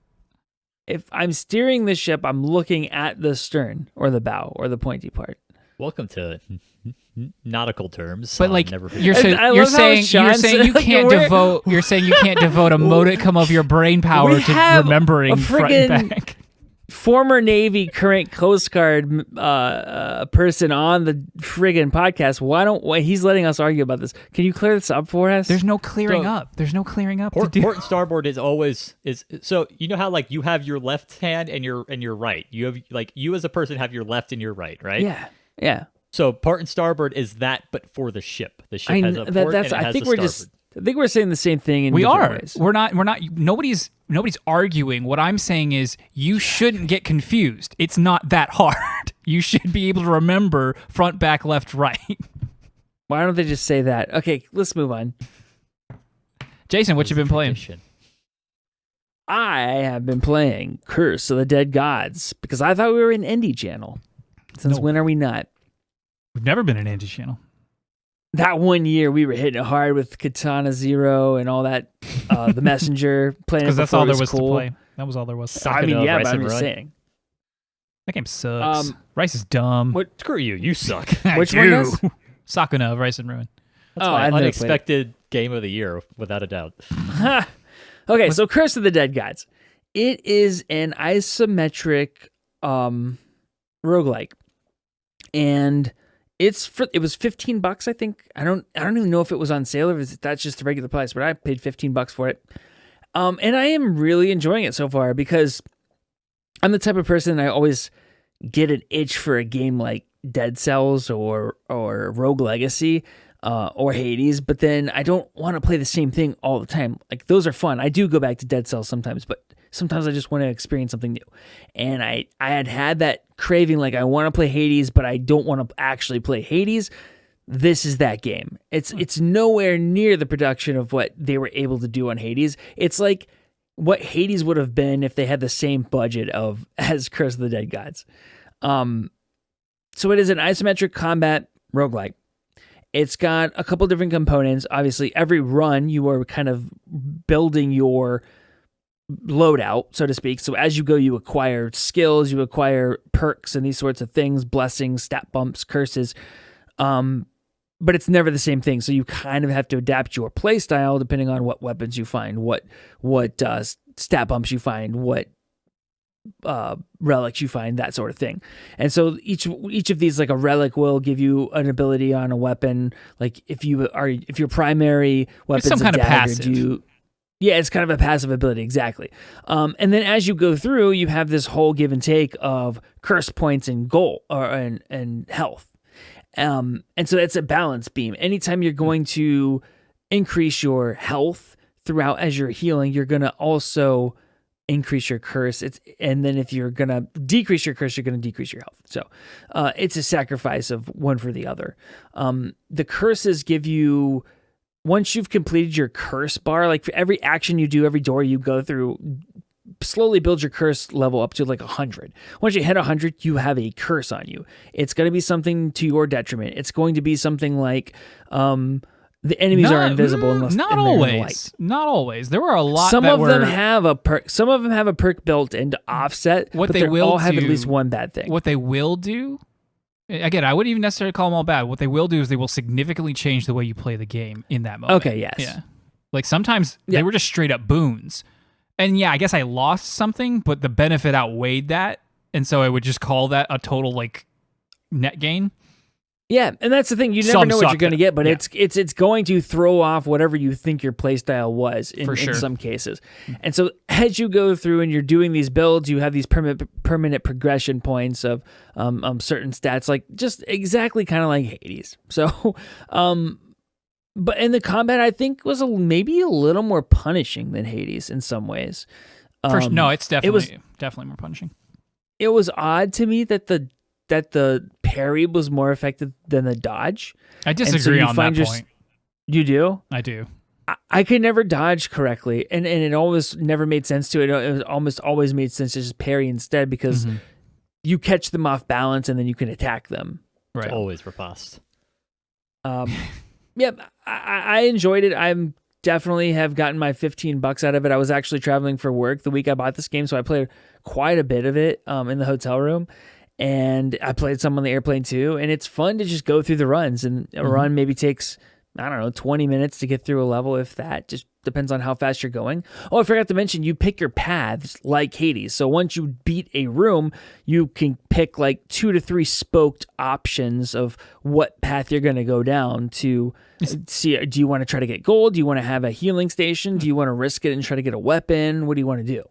If I'm steering the ship, I'm looking at the stern or the bow or the pointy part. Welcome to nautical terms. But like you're saying you can't devote a modicum of your brain power to remembering front and back. Former Navy, current Coast Guard person on the friggin' podcast. He's letting us argue about this. Can you clear this up for us? There's no clearing up. There's no clearing up. Port and starboard is always so you know how like you have your left hand and your right. You have like you as a person have your left and your right, right? Yeah. So port and starboard is that, but for the ship. The ship has a port and it has a starboard. I think we're saying the same thing in different ways. We're not. Nobody's arguing. What I'm saying is you shouldn't get confused. It's not that hard. You should be able to remember front, back, left, right. Why don't they just say that? Okay, let's move on. Jason, what you been playing? I have been playing Curse of the Dead Gods because I thought we were an indie channel. Since when are we not? We've never been an indie channel. That one year we were hitting it hard with Katana Zero and all that, The Messenger, playing it because that's all there was cool. to play. That was all there was. But I'm just saying. That game sucks. Rice is dumb. Screw you. You suck. Which one does? Sakuna of Rice and Ruin. That's my unexpected game of the year, without a doubt. Okay, so Curse of the Dead Gods. It is an isometric roguelike. And it was $15, I think. I don't even know if it was on sale or if that's just the regular price, but I paid $15 for it. And I am really enjoying it so far because I'm the type of person I always get an itch for a game like Dead Cells or Rogue Legacy or Hades, but then I don't want to play the same thing all the time. Like those are fun. I do go back to Dead Cells sometimes, but sometimes I just want to experience something new. And I had that craving, like I want to play Hades, but I don't want to actually play Hades. This is that game. It's nowhere near the production of what they were able to do on Hades. It's like what Hades would have been if they had the same budget as Curse of the Dead Gods. So it is an isometric combat roguelike. It's got a couple different components. Obviously, every run you are kind of building your loadout, so to speak. So as you go, you acquire skills, you acquire perks and these sorts of things, blessings, stat bumps, curses. But it's never the same thing. So you kind of have to adapt your play style depending on what weapons you find, what stat bumps you find, what relics you find, that sort of thing. And so each of these, like a relic will give you an ability on a weapon. Like if your primary weapon's some kind a of dagger, passive. yeah, it's kind of a passive ability, exactly. And then as you go through, you have this whole give and take of curse points and gold and health. And so it's a balance beam. Anytime you're going to increase your health throughout as you're healing, you're going to also increase your curse. And then if you're going to decrease your curse, you're going to decrease your health. So it's a sacrifice of one for the other. The curses give you, once you've completed your curse bar, like for every action you do, every door you go through, slowly build your curse level up to like 100. Once you hit 100, you have a curse on you. It's going to be something to your detriment. It's going to be something like the enemies are invisible unless not always. Not always. There were a lot. Some of them have a perk. Some of them have a perk built into offset. What but they will all have do, at least one bad thing. What they will do. Again, I wouldn't even necessarily call them all bad. What they will do is they will significantly change the way you play the game in that moment. Okay, yes. Yeah. Like sometimes they were just straight up boons. And yeah, I guess I lost something, but the benefit outweighed that. And so I would just call that a total like net gain. Yeah, and that's the thing. You never know what you're going to get, but it's going to throw off whatever you think your playstyle was in some cases. And so as you go through and you're doing these builds, you have these permanent progression points of certain stats, like just exactly kind of like Hades. So, but in the combat, I think was maybe a little more punishing than Hades in some ways. No, it's definitely more punishing. It was odd to me that the parry was more effective than the dodge. I disagree on that point. You do? I do. I could never dodge correctly, and it always never made sense to it. It almost always made sense to just parry instead because you catch them off balance and then you can attack them. Right. It's always riposte. Yeah, I enjoyed it. I'm definitely have gotten my $15 out of it. I was actually traveling for work the week I bought this game, so I played quite a bit of it in the hotel room. And I played some on the airplane too, and it's fun to just go through the runs. And a run maybe takes, 20 minutes to get through a level, if that. Just depends on how fast you're going. Oh, I forgot to mention, you pick your paths like Hades. So once you beat a room, you can pick like 2 to 3 spoked options of what path you're going to go down to see. Do you want to try to get gold? Do you want to have a healing station? Do you want to risk it and try to get a weapon? What do you want to do?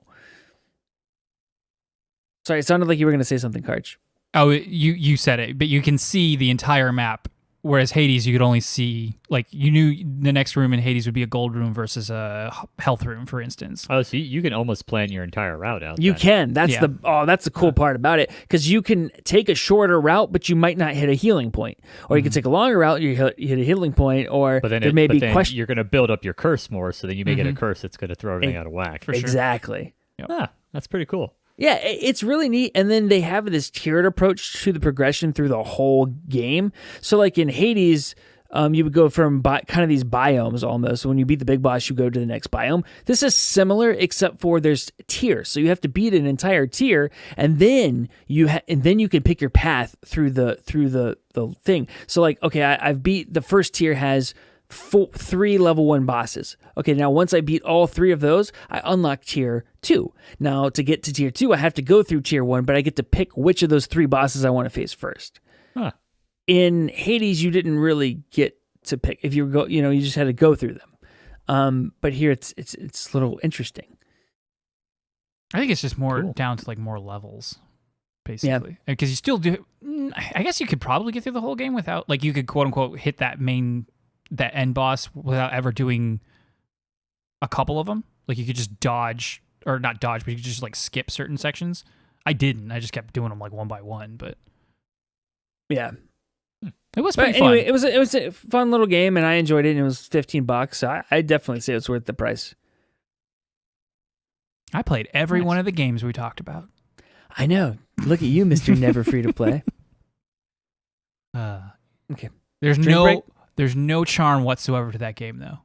Sorry, it sounded like you were going to say something, Karch. Oh, you said it, but you can see the entire map, whereas Hades, you could only see, like, you knew the next room in Hades would be a gold room versus a health room, for instance. Oh, so you can almost plan your entire route out. You can. That's the cool part about it, because you can take a shorter route, but you might not hit a healing point. Or you can take a longer route, you hit a healing point, or there may be questions. You're going to build up your curse more, so then you may get a curse that's going to throw everything out of whack. For sure. Exactly. Yep. That's pretty cool. Yeah, it's really neat. And then they have this tiered approach to the progression through the whole game. So like in Hades, you would go from kind of these biomes almost. So when you beat the big boss, you go to the next biome. This is similar, except for there's tiers. So you have to beat an entire tier, and then you can pick your path through the thing. So like, okay, I've beat the first tier has 3 level 1 bosses. Okay, now once I beat all 3 of those, I unlock tier 2. Now to get to tier 2, I have to go through tier 1, but I get to pick which of those 3 bosses I want to face first. Huh. In Hades, you didn't really get to pick. If you you just had to go through them. But here it's a little interesting. I think it's just more down to like more levels, basically. Because you still do. I guess you could probably get through the whole game without, like, you could quote unquote hit that end boss without ever doing a couple of them. Like you could just dodge, or not dodge, but you could just like skip certain sections. I didn't. I just kept doing them like one by one, but yeah, it was pretty fun. Anyway, it was a fun little game, and I enjoyed it. And it was $15, so I definitely say it's worth the price. I played every one of the games we talked about. I know. Look at you, Mr. Never Free to Play. Okay. There's no charm whatsoever to that game, though.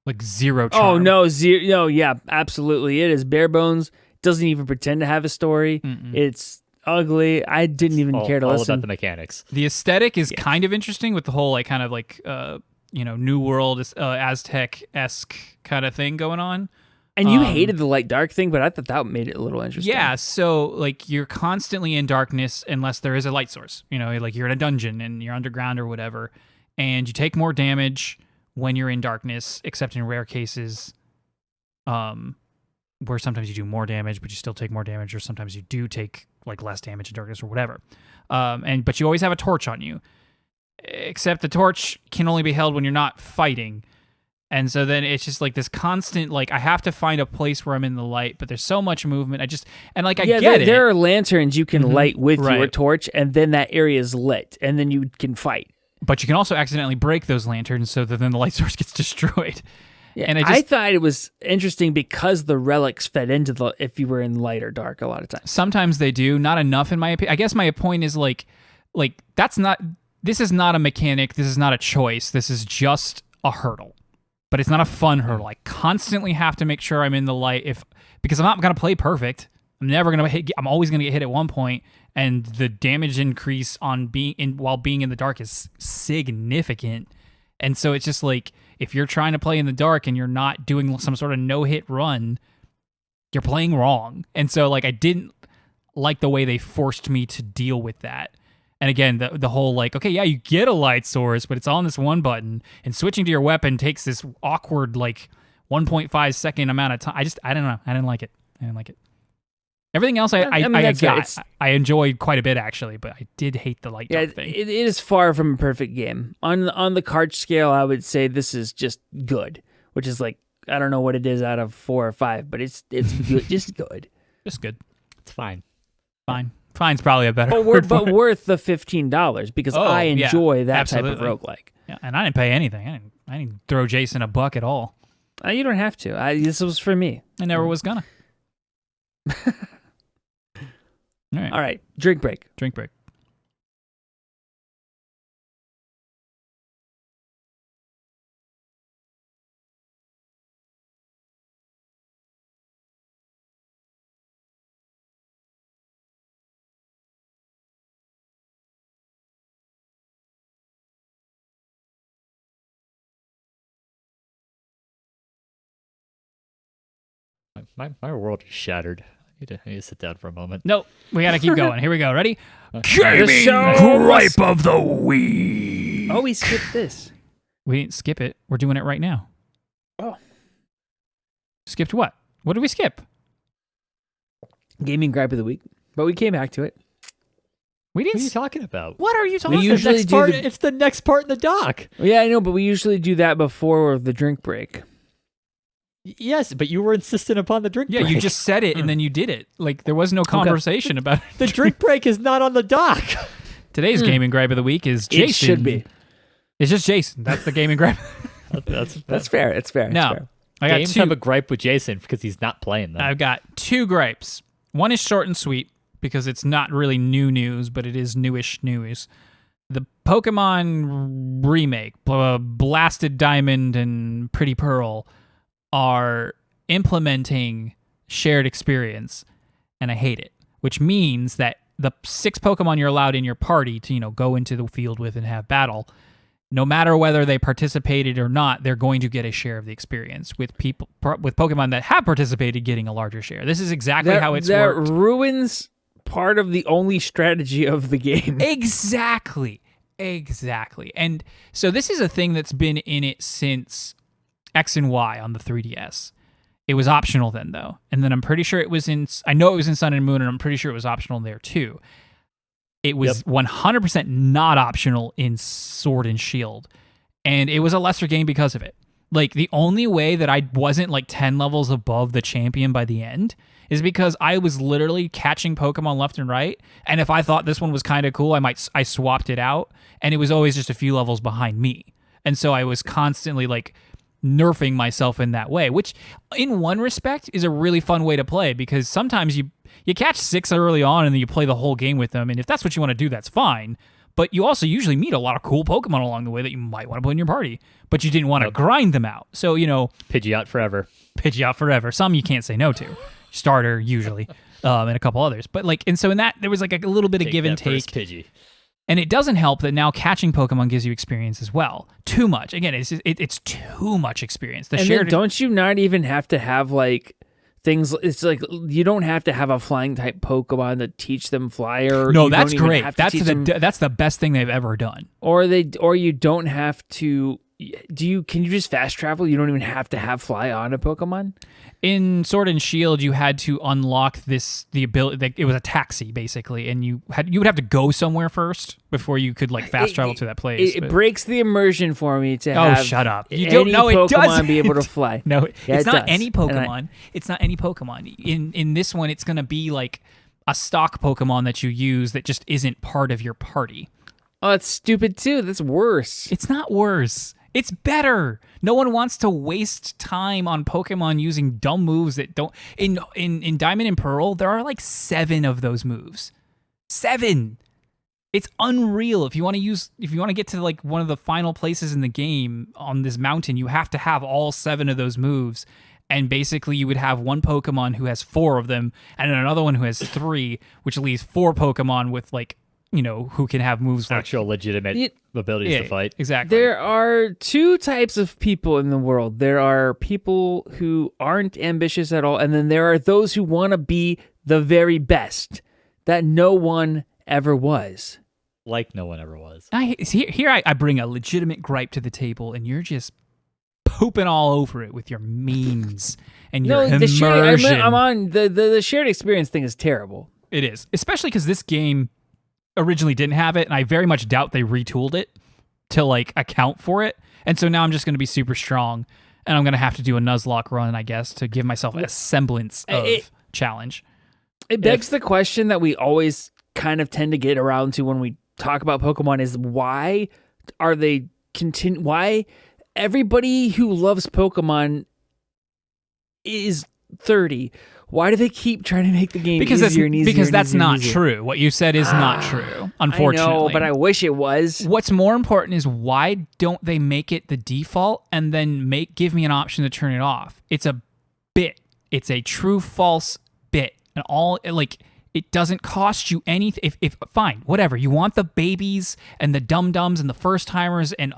Like zero charm. Oh, no, zero. No, yeah, absolutely. It is bare bones. It doesn't even pretend to have a story. It's ugly. I didn't even care to listen. All about the mechanics. The aesthetic is kind of interesting with the whole like kind of like New World Aztec-esque kind of thing going on. And you hated the light dark thing, but I thought that made it a little interesting. Yeah, so like you're constantly in darkness unless there is a light source. You know, like you're in a dungeon and you're underground or whatever, and you take more damage when you're in darkness, except in rare cases, where sometimes you do more damage, but you still take more damage, or sometimes you do take like less damage in darkness or whatever. But you always have a torch on you, except the torch can only be held when you're not fighting. And so then it's just like this constant, like, I have to find a place where I'm in the light, but there's so much movement. I get it. There are lanterns you can light with your torch, and then that area is lit, and then you can fight. But you can also accidentally break those lanterns so that then the light source gets destroyed. Yeah, and I thought it was interesting because the relics fed into if you were in light or dark a lot of times. Sometimes they do, not enough in my opinion. I guess my point is like this is not a mechanic, this is not a choice, this is just a hurdle. But it's not a fun hurdle. I constantly have to make sure I'm in the light because I'm not going to play perfect. I'm never going to hit. I'm always going to get hit at one point, and the damage increase while being in the dark is significant. And so it's just like if you're trying to play in the dark and you're not doing some sort of no-hit run, you're playing wrong. And so like I didn't like the way they forced me to deal with that. And again, the whole like, okay, yeah, you get a light source, but it's on this one button, and switching to your weapon takes this awkward like 1.5 second amount of time. I don't know. I didn't like it. Everything else I enjoyed quite a bit actually, but I did hate the light dark thing. It is far from a perfect game. On the card scale, I would say this is just good, which is like, I don't know what it is out of 4 or 5, but it's good, just good. Just good. It's fine. Fine. Fine's probably a better word. But worth the $15 because I enjoy that absolutely. type of roguelike. Yeah, and I didn't pay anything. I didn't throw Jason a buck at all. You don't have to. This was for me. I never was gonna. All right. Drink break. Drink break. My world is shattered. I need to sit down for a moment. Nope. We got to keep going. Here we go. Ready? Gaming gripe of the week. Oh, we skipped this. We didn't skip it. We're doing it right now. Oh. Skipped what? What did we skip? Gaming gripe of the week. But we came back to it. We didn't. What are you talking about? What are you talking about? It's the next part in the doc. Yeah, I know, but we usually do that before the drink break. Yes, but you were insistent upon the drink break. Yeah, you just said it and then you did it. Like, there was no conversation about it. The drink break is not on the doc. Today's gaming gripe of the week is Jason. It should be. It's just Jason. That's the gaming gripe. That's fair. It's fair. No. Games have a gripe with Jason because he's not playing them. I've got 2 gripes. One is short and sweet because it's not really new news, but it is newish news. The Pokemon remake, Blasted Diamond and Pretty Pearl, are implementing shared experience, and I hate it, which means that the 6 Pokemon you're allowed in your party to, go into the field with and have battle, no matter whether they participated or not, they're going to get a share of the experience, with Pokemon that have participated getting a larger share. This is exactly how it's worked. That ruins part of the only strategy of the game. Exactly. And so this is a thing that's been in it since X and Y on the 3DS. It was optional then, though. And then I'm pretty sure I know it was in Sun and Moon, and I'm pretty sure it was optional there, too. It was 100% not optional in Sword and Shield. And it was a lesser game because of it. Like, the only way that I wasn't, 10 levels above the champion by the end is because I was literally catching Pokemon left and right. And if I thought this one was kind of cool, I swapped it out. And it was always just a few levels behind me. And so I was constantly, nerfing myself in that way, which in one respect is a really fun way to play, because sometimes you catch 6 early on and then you play the whole game with them, and if that's what you want to do, that's fine. But you also usually meet a lot of cool Pokemon along the way that you might want to put in your party, but you didn't want to grind them out. So, Pidgeot forever. Some you can't say no to. Starter, usually, and a couple others. But and so in that, there was a little bit of give and take. Pidgey. And it doesn't help that now catching Pokemon gives you experience as well. Too much. Again, it's too much experience. Then don't you not even have to have like things? It's like you don't have to have a flying type Pokemon to teach them fly. Or no, that's great. That's the best thing they've ever done. Or you don't have to. Can you just fast travel? You don't even have to have fly on a Pokemon. In Sword and Shield, you had to unlock the ability. It was a taxi basically, and you would have to go somewhere first before you could like fast travel to that place. It breaks the immersion for me to have. Shut up! You don't know it Pokemon be able to fly. No, yeah, it's not any Pokemon. It's not any Pokemon. In this one, it's gonna be like a stock Pokemon that you use that just isn't part of your party. Oh, that's stupid too. That's worse. It's not worse. It's better. No one wants to waste time on Pokemon using dumb moves that don't. In Diamond and Pearl, there are like 7 of those moves. 7. It's unreal. If you want to get to like one of the final places in the game on this mountain, you have to have all 7 of those moves. And basically, you would have one Pokemon who has 4 of them, and another one who has 3, which leaves 4 Pokemon with like, who can have moves like actual legitimate abilities to fight. Exactly. There are 2 types of people in the world. There are people who aren't ambitious at all, and then there are those who want to be the very best that no one ever was. Like no one ever was. Here I bring a legitimate gripe to the table, and you're just pooping all over it with your memes and your immersion. I'm on the shared experience thing is terrible. It is, especially because this game originally didn't have it, and I very much doubt they retooled it to like account for it. And so now I'm just going to be super strong, and I'm going to have to do a Nuzlocke run, I guess, to give myself a semblance of challenge. It begs the question that we always kind of tend to get around to when we talk about Pokemon is why are they why everybody who loves Pokemon is 30. Why do they keep trying to make the game easier and easier? Because that's not easier? true. What you said is not true, unfortunately. I know, but I wish it was. What's more important is why don't they make it the default and then give me an option to turn it off? It's a bit. It's a true false bit. And it doesn't cost you anything. If fine, whatever. You want the babies and the dum-dums and the first-timers and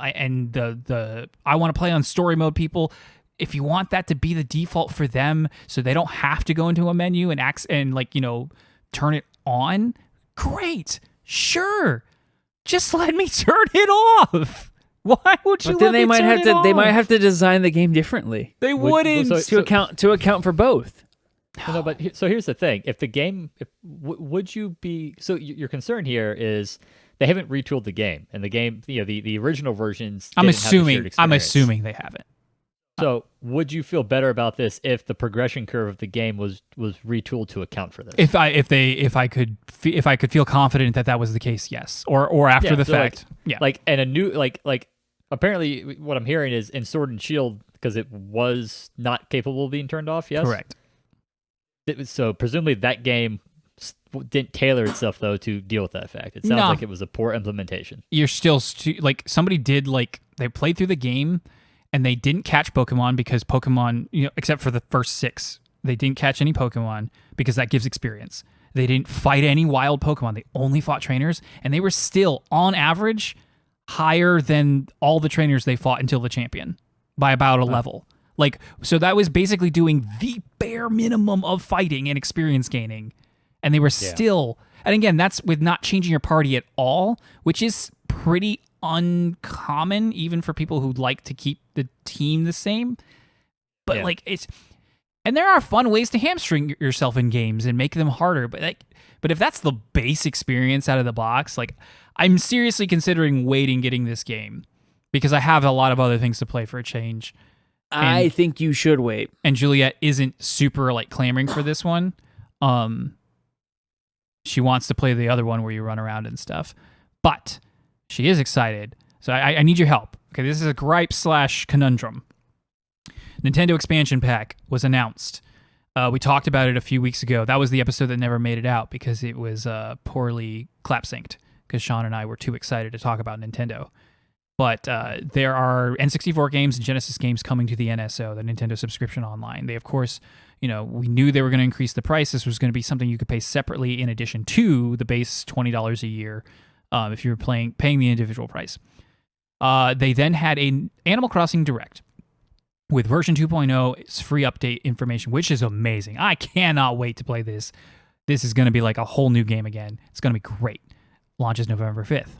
the I want to play on story mode people. If you want that to be the default for them so they don't have to go into a menu and turn it on, great. Sure. Just let me turn it off. Why would you let me turn it off? They might have to design the game differently. They wouldn't. To account for both. No, but so here's the thing. If the game, would you be, so your concern here is they haven't retooled the game, and the game, the original versions I'm assuming they haven't. So, would you feel better about this if the progression curve of the game was retooled to account for this? If I could feel confident that was the case, yes. Or after the fact, and a new apparently what I'm hearing is in Sword and Shield because it was not capable of being turned off. Yes, correct. So presumably that game didn't tailor itself though to deal with that fact. It sounds like it was a poor implementation. You're still somebody did they played through the game. And they didn't catch Pokemon because Pokemon, except for the first 6, they didn't catch any Pokemon because that gives experience. They didn't fight any wild Pokemon. They only fought trainers, and they were still, on average, higher than all the trainers they fought until the champion by about a level. So that was basically doing the bare minimum of fighting and experience gaining, and they were still. And again, that's with not changing your party at all, which is pretty uncommon even for people who like to keep the team the same. But and there are fun ways to hamstring yourself in games and make them harder, but if that's the base experience out of the box, I'm seriously considering waiting getting this game because I have a lot of other things to play for a change. I think you should wait. And Juliet isn't super clamoring for this one. She wants to play the other one where you run around and stuff. But she is excited. So I need your help. Okay, this is a gripe / conundrum. Nintendo expansion pack was announced. We talked about it a few weeks ago. That was the episode that never made it out because it was poorly clap-synced because Sean and I were too excited to talk about Nintendo. But there are N64 games and Genesis games coming to the NSO, the Nintendo Subscription Online. They, of course, we knew they were going to increase the price. This was going to be something you could pay separately in addition to the base $20 a year if you're paying the individual price. They then had a Animal Crossing Direct with version 2.0. It's free update information, which is amazing. I cannot wait to play this. This is going to be like a whole new game again. It's going to be great. Launches November 5th.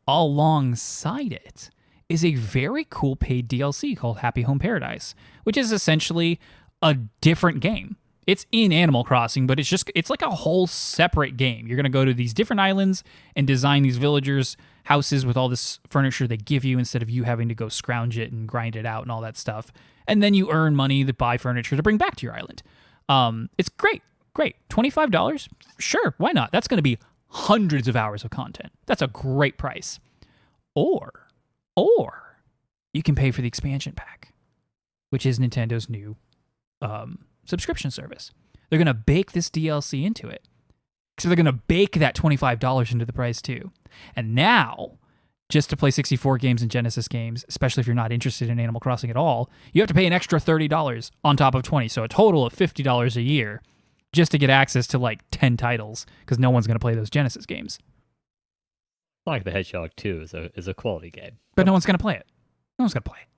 Alongside it is a very cool paid DLC called Happy Home Paradise, which is essentially a different game. It's in Animal Crossing, but it's like a whole separate game. You're going to go to these different islands and design these villagers' houses with all this furniture they give you instead of you having to go scrounge it and grind it out and all that stuff. And then you earn money to buy furniture to bring back to your island. It's great. $25? Sure, why not? That's going to be hundreds of hours of content. That's a great price. Or you can pay for the expansion pack, which is Nintendo's new subscription service. They're going to bake this DLC into it. So they're going to bake that $25 into the price too. And now, just to play 64 games and Genesis games, especially if you're not interested in Animal Crossing at all, you have to pay an extra $30 on top of $20. So a total of $50 a year just to get access to like 10 titles, because no one's going to play those Genesis games. Sonic the Hedgehog 2 is a quality game. But no one's going to play it. No one's going to play it.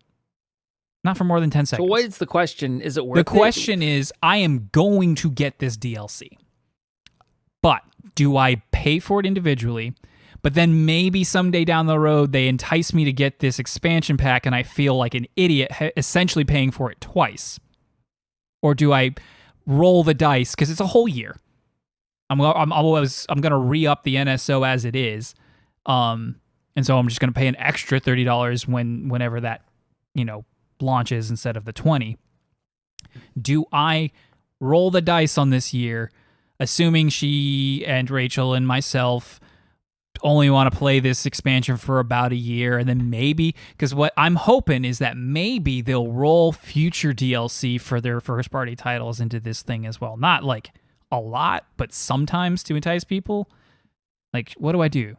Not for more than 10 seconds. So what is the question? Is it worth it? The question is, I am going to get this DLC. But do I pay for it individually? But then maybe someday down the road, they entice me to get this expansion pack and I feel like an idiot essentially paying for it twice. Or do I roll the dice? Because it's a whole year. I'm going to re-up the NSO as it is. And so I'm just going to pay an extra $30 whenever that, launches instead of the 20. Do I roll the dice on this year, assuming she and Rachel and myself only want to play this expansion for about a year, and then maybe, because what I'm hoping is that maybe they'll roll future DLC for their first party titles into this thing as well. Not like a lot, but sometimes to entice people. Like, what do I do?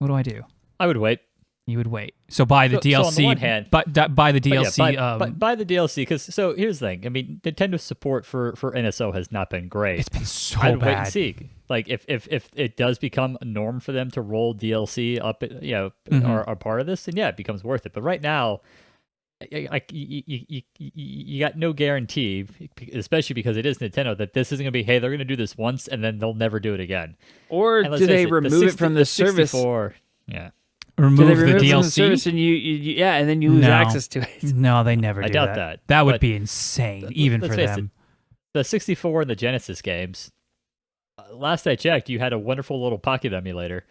I would wait. You would wait. So buy the DLC. So on the one hand, buy the DLC. Buy the DLC, because so here's the thing. I mean, Nintendo's support for NSO has not been great. It's been so I'd bad. wait and see. Like if it does become a norm for them to roll DLC up, are part of this, then yeah, it becomes worth it. But right now, you got no guarantee, especially because it is Nintendo, that this isn't going to be, hey, they're going to do this once and then they'll never do it again. Or do they remove it from the service? Yeah. Remove the DLC from the service and and then you lose access to it. No, they never do that. I doubt that. That would be insane, even for them. The 64 and the Genesis games, last I checked, you had a wonderful little pocket emulator.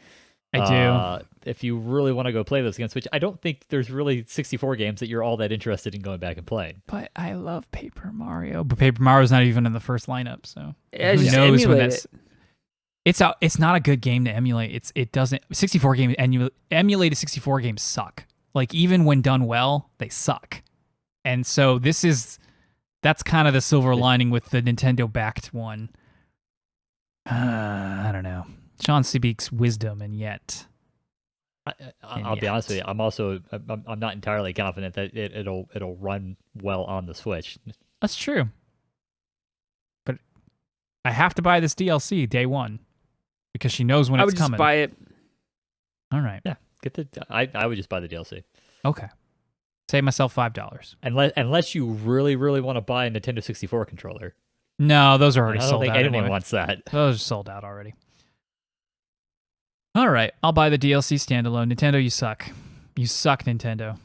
I do. If you really want to go play those games, which I don't think there's really 64 games that you're all that interested in going back and playing. But I love Paper Mario. But Paper Mario's not even in the first lineup, so who knows when that's... It's not a good game to emulate. It doesn't 64 games emulated 64 games suck. Like even when done well, they suck. And so that's kind of the silver lining with the Nintendo backed one. I don't know. Sean speaks wisdom, and yet I'll be honest with you. I'm not entirely confident that it'll run well on the Switch. That's true. But I have to buy this DLC day one. Because she knows when it's coming. I would just buy it. All right. Yeah, I would just buy the DLC. Okay. Save myself $5. Unless you really, really want to buy a Nintendo 64 controller. No, those are already sold out. I don't think anyone wants that. Those are sold out already. All right, I'll buy the DLC standalone. Nintendo, you suck. You suck, Nintendo.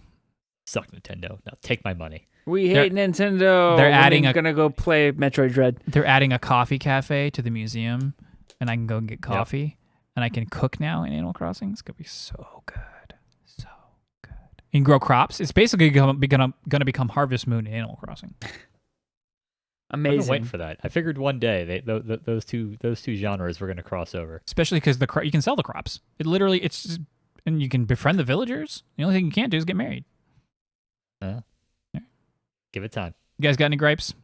Suck, Nintendo. Now take my money. We hate Nintendo. They're gonna go play Metroid Dread. They're adding a coffee cafe to the museum. And I can go and get coffee, and I can cook now in Animal Crossing. It's gonna be so good, so good. You can grow crops. It's basically gonna become Harvest Moon in Animal Crossing. Amazing. I've been waiting for that. I figured one day those two genres were gonna cross over. Especially because you can sell the crops. And you can befriend the villagers. The only thing you can't do is get married. Yeah. Give it time. You guys got any gripes?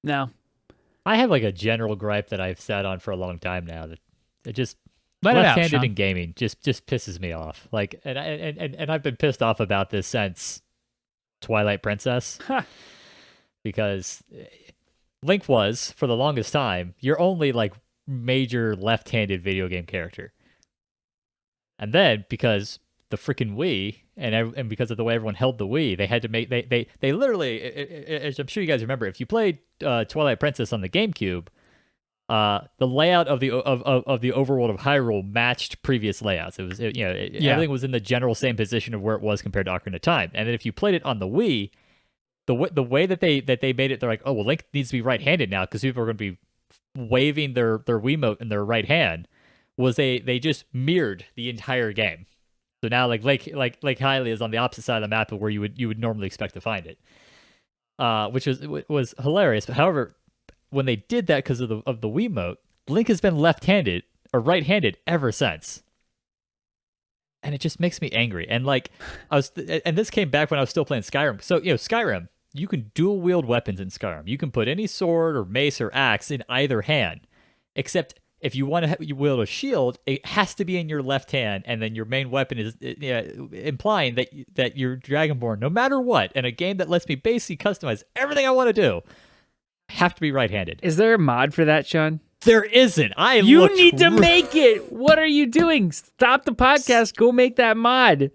No. I have like a general gripe that I've sat on for a long time now that it just Let left-handed it out, in gaming just pisses me off. Like, and I've been pissed off about this since Twilight Princess, because Link was for the longest time your only like major left-handed video game character. And then because the freaking Wii and because of the way everyone held the Wii, they had to make they literally, as I'm sure you guys remember, if you played Twilight Princess on the GameCube, the layout of the overworld of Hyrule matched previous layouts. It was everything was in the general same position of where it was compared to Ocarina of Time. And then if you played it on the Wii, the way that they made it, they're like, oh well, Link needs to be right-handed now because people are going to be waving their Wiimote in their right hand. Was they just mirrored the entire game. So now like Lake Hylia is on the opposite side of the map of where you would normally expect to find it, which was hilarious. But however, when they did that because of the Wiimote, Link has been left-handed or right-handed ever since, and it just makes me angry. And like and this came back when I was still playing Skyrim. So Skyrim, you can dual wield weapons in Skyrim. You can put any sword or mace or axe in either hand, except if you want to wield a shield, it has to be in your left hand, and then your main weapon is implying that you're Dragonborn, no matter what. In a game that lets me basically customize everything I want to do, have to be right-handed. Is there a mod for that, Sean? There isn't. You need to make it. What are you doing? Stop the podcast. Go make that mod.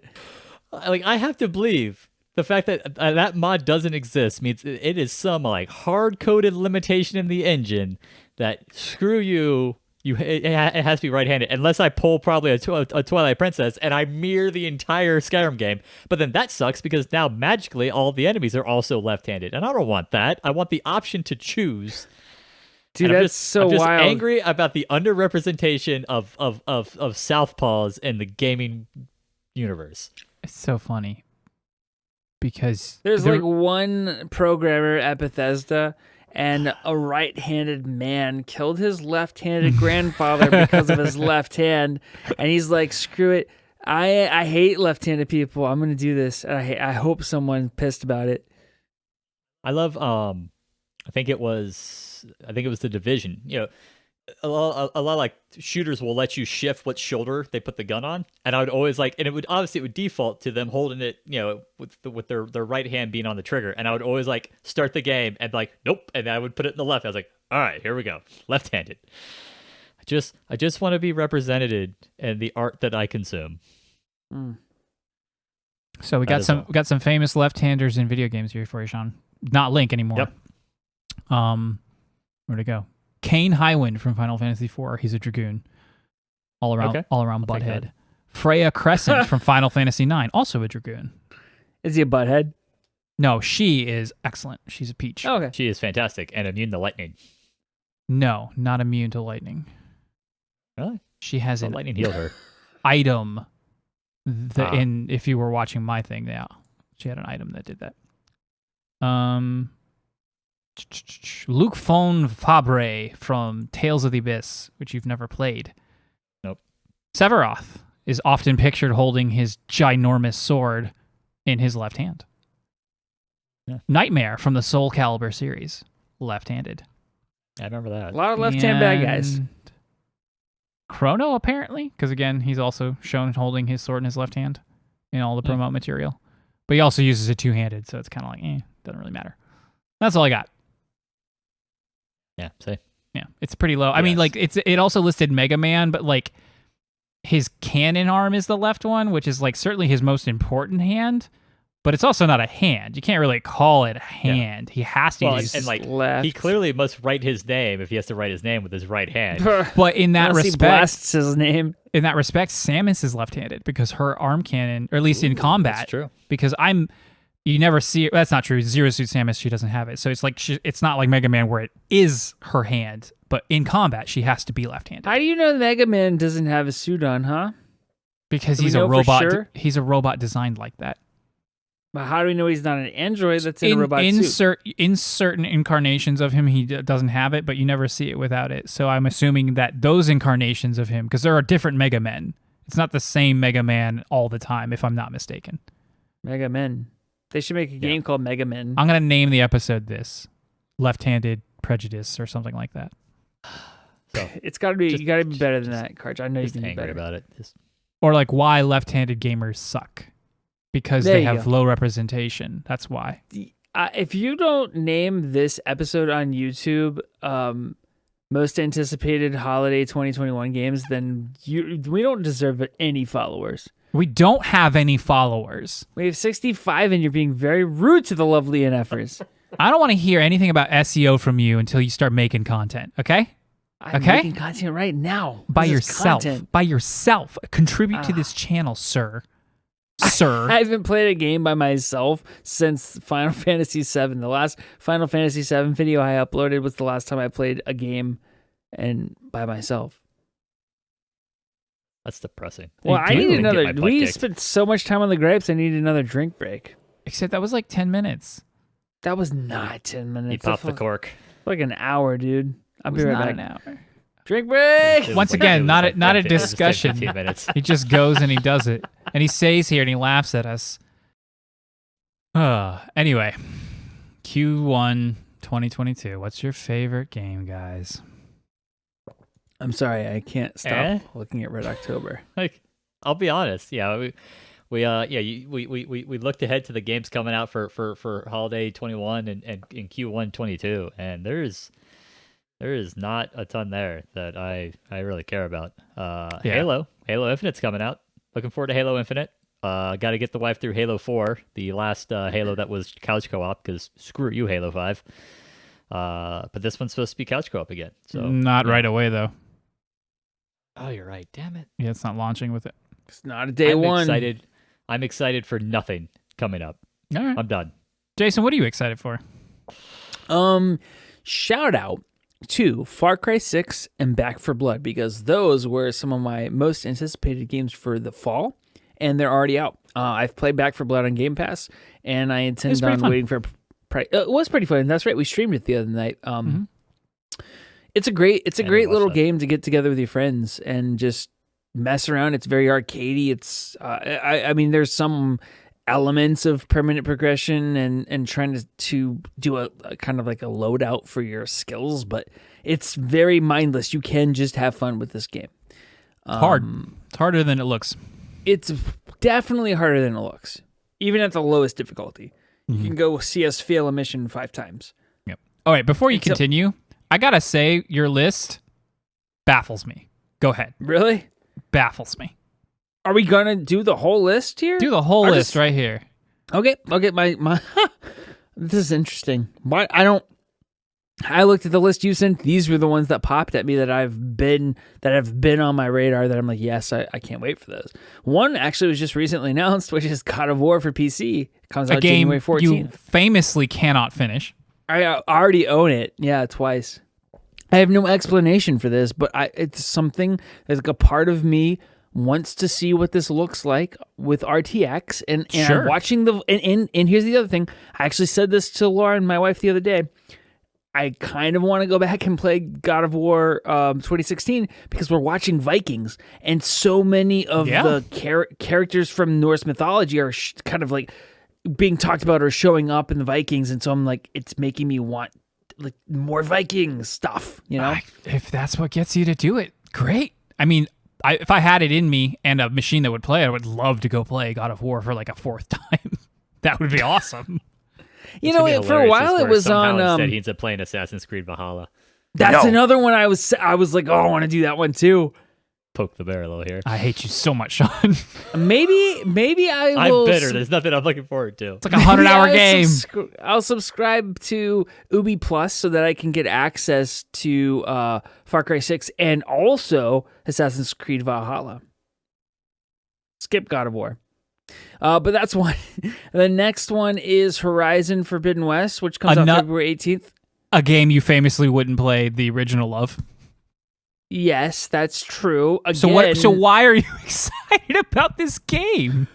Like, I have to believe the fact that that mod doesn't exist means it is some like hard-coded limitation in the engine that screw you. It has to be right-handed, unless I pull probably a Twilight Princess and I mirror the entire Skyrim game. But then that sucks because now magically all the enemies are also left-handed, and I don't want that. I want the option to choose. Dude, I'm just wild. Angry about the underrepresentation of Southpaws in the gaming universe. It's so funny because there's like one programmer at Bethesda, and a right-handed man killed his left-handed grandfather because of his left hand, and he's like, "Screw it! I hate left-handed people. I'm gonna do this." And I hope someone pissed about it. I love. I think it was The Division. A lot of like shooters will let you shift what shoulder they put the gun on, and I would always like, and it would default to them holding it, with their right hand being on the trigger, and I would always like start the game and like nope, and I would put it in the left. I was like, all right, here we go, left-handed. I just want to be represented in the art that I consume. So we got some famous left-handers in video games here for you, Sean. Not Link anymore. Yep. Where'd it go? Kane Highwind from Final Fantasy IV. He's a Dragoon. All around butthead. Freya Crescent from Final Fantasy IX. Also a Dragoon. Is he a butthead? No, she is excellent. She's a peach. Oh, okay. She is fantastic and immune to lightning. No, not immune to lightning. Really? She has an lightning healed her. Item. If you were watching my thing, yeah, she had an item that did that. Luke Fon Fabre from Tales of the Abyss, which you've never played. Nope. Severoth is often pictured holding his ginormous sword in his left hand. Yeah. Nightmare from the Soul Calibur series, left-handed. I remember that. A lot of left-hand bad guys. Chrono, apparently, because again, he's also shown holding his sword in his left hand in all the promote material. But he also uses it two-handed, so it's kind of like, doesn't really matter. That's all I got. Yeah, say. Yeah, it's pretty low. Yes. I mean, like it also listed Mega Man, but like his cannon arm is the left one, which is like certainly his most important hand, but it's also not a hand. You can't really call it a hand. Yeah. He has to use and like left. He clearly must write his name if he has to write his name with his right hand. But in that respect, he blasts his name. In that respect, Samus is left-handed because her arm cannon, or at least in combat, that's true. Because you never see it. That's not true. Zero Suit Samus, she doesn't have it. So it's like it's not like Mega Man where it is her hand, but in combat, she has to be left-handed. How do you know Mega Man doesn't have a suit on, huh? Because he's a robot. Sure? He's a robot designed like that. But how do we know he's not an android that's in a robot suit? In certain incarnations of him, he doesn't have it, but you never see it without it. So I'm assuming that those incarnations of him, because there are different Mega Men. It's not the same Mega Man all the time, if I'm not mistaken. Mega Men. They should make a game called Mega Men. I'm going to name the episode this. Left-Handed Prejudice or something like that. So it's got to be, you got to be better than that, Karch. I know you can be better about it. Or like why left-handed gamers suck. Because they have low representation. That's why. If you don't name this episode on YouTube, most anticipated holiday 2021 games, then we don't deserve any followers. We don't have any followers. We have 65, and you're being very rude to the lovely NFers. I don't want to hear anything about SEO from you until you start making content, okay? I'm making content right now. By yourself. By yourself. Contribute to this channel, sir. Sir. I haven't played a game by myself since Final Fantasy VII. The last Final Fantasy VII video I uploaded was the last time I played a game and by myself. That's depressing. Well, I need another. We spent so much time on the grapes. I need another drink break. Except that was like 10 minutes. That was not 10 minutes. You popped the cork. Like an hour, dude. I'll be right back. An hour. Drink break. Once again, not a discussion. He just goes and he does it, and he stays here and he laughs at us. Anyway, Q1 2022. What's your favorite game, guys? I'm sorry, I can't stop looking at Red October. Like, I'll be honest. Yeah, we looked ahead to the games coming out for holiday 21 and in Q1 22, and there is not a ton there that I really care about. Halo Infinite's coming out. Looking forward to Halo Infinite. Got to get the wife through Halo 4, the last Halo that was couch co-op, because screw you, Halo 5. But this one's supposed to be couch co-op again. So not right away though. Oh, you're right. Damn it. Yeah, it's not launching with it. It's not a day one. I'm excited for nothing coming up. All right. I'm done. Jason, what are you excited for? Shout out to Far Cry 6 and Back 4 Blood, because those were some of my most anticipated games for the fall, and they're already out. I've played Back 4 Blood on Game Pass, and I intend on waiting for... it was pretty fun. That's right. We streamed it the other night. It's a great little game to get together with your friends and just mess around. It's very arcadey. It's I mean, there's some elements of permanent progression and trying to do a kind of like a loadout for your skills, but it's very mindless. You can just have fun with this game. It's hard. It's harder than it looks. It's definitely harder than it looks, even at the lowest difficulty. You can go see us fail a mission 5 times. Yep. All right, before you continue, I gotta say your list baffles me. Go ahead. Really? Baffles me. Are we gonna do the whole list here? Do the whole list right here. Okay. My this is interesting. Why I looked at the list you sent. These were the ones that popped at me that have been on my radar that I'm like, yes, I can't wait for those. One actually was just recently announced, which is God of War for PC. It comes out January 14th. You famously cannot finish. I already own it. Yeah, twice. I have no explanation for this, but it's something that's like a part of me wants to see what this looks like with RTX, and sure. I'm watching and here's the other thing. I actually said this to Lauren, my wife, the other day. I kind of want to go back and play God of War 2016 because we're watching Vikings, and so many of the characters from Norse mythology are kind of like being talked about or showing up in the Vikings, and so I'm like, it's making me want like more Viking stuff, you know? If that's what gets you to do it, great. I mean, if I had it in me and a machine that would play, I would love to go play God of War for like a 4th time. That would be awesome. You know, for a while it was on. Instead, he ends up playing Assassin's Creed Valhalla. That's another one I was like, oh, I want to do that one too. Poke the bear a little here. I hate you so much, Sean. Maybe I will. I'm bitter. There's nothing I'm looking forward to. It's like a 100-hour game. I'll subscribe to Ubi Plus so that I can get access to Far Cry 6 and also Assassin's Creed Valhalla. Skip God of War. But that's one. The next one is Horizon Forbidden West, which comes out February 18th. A game you famously wouldn't play the original of. Yes, that's true. Again, so why are you excited about this game?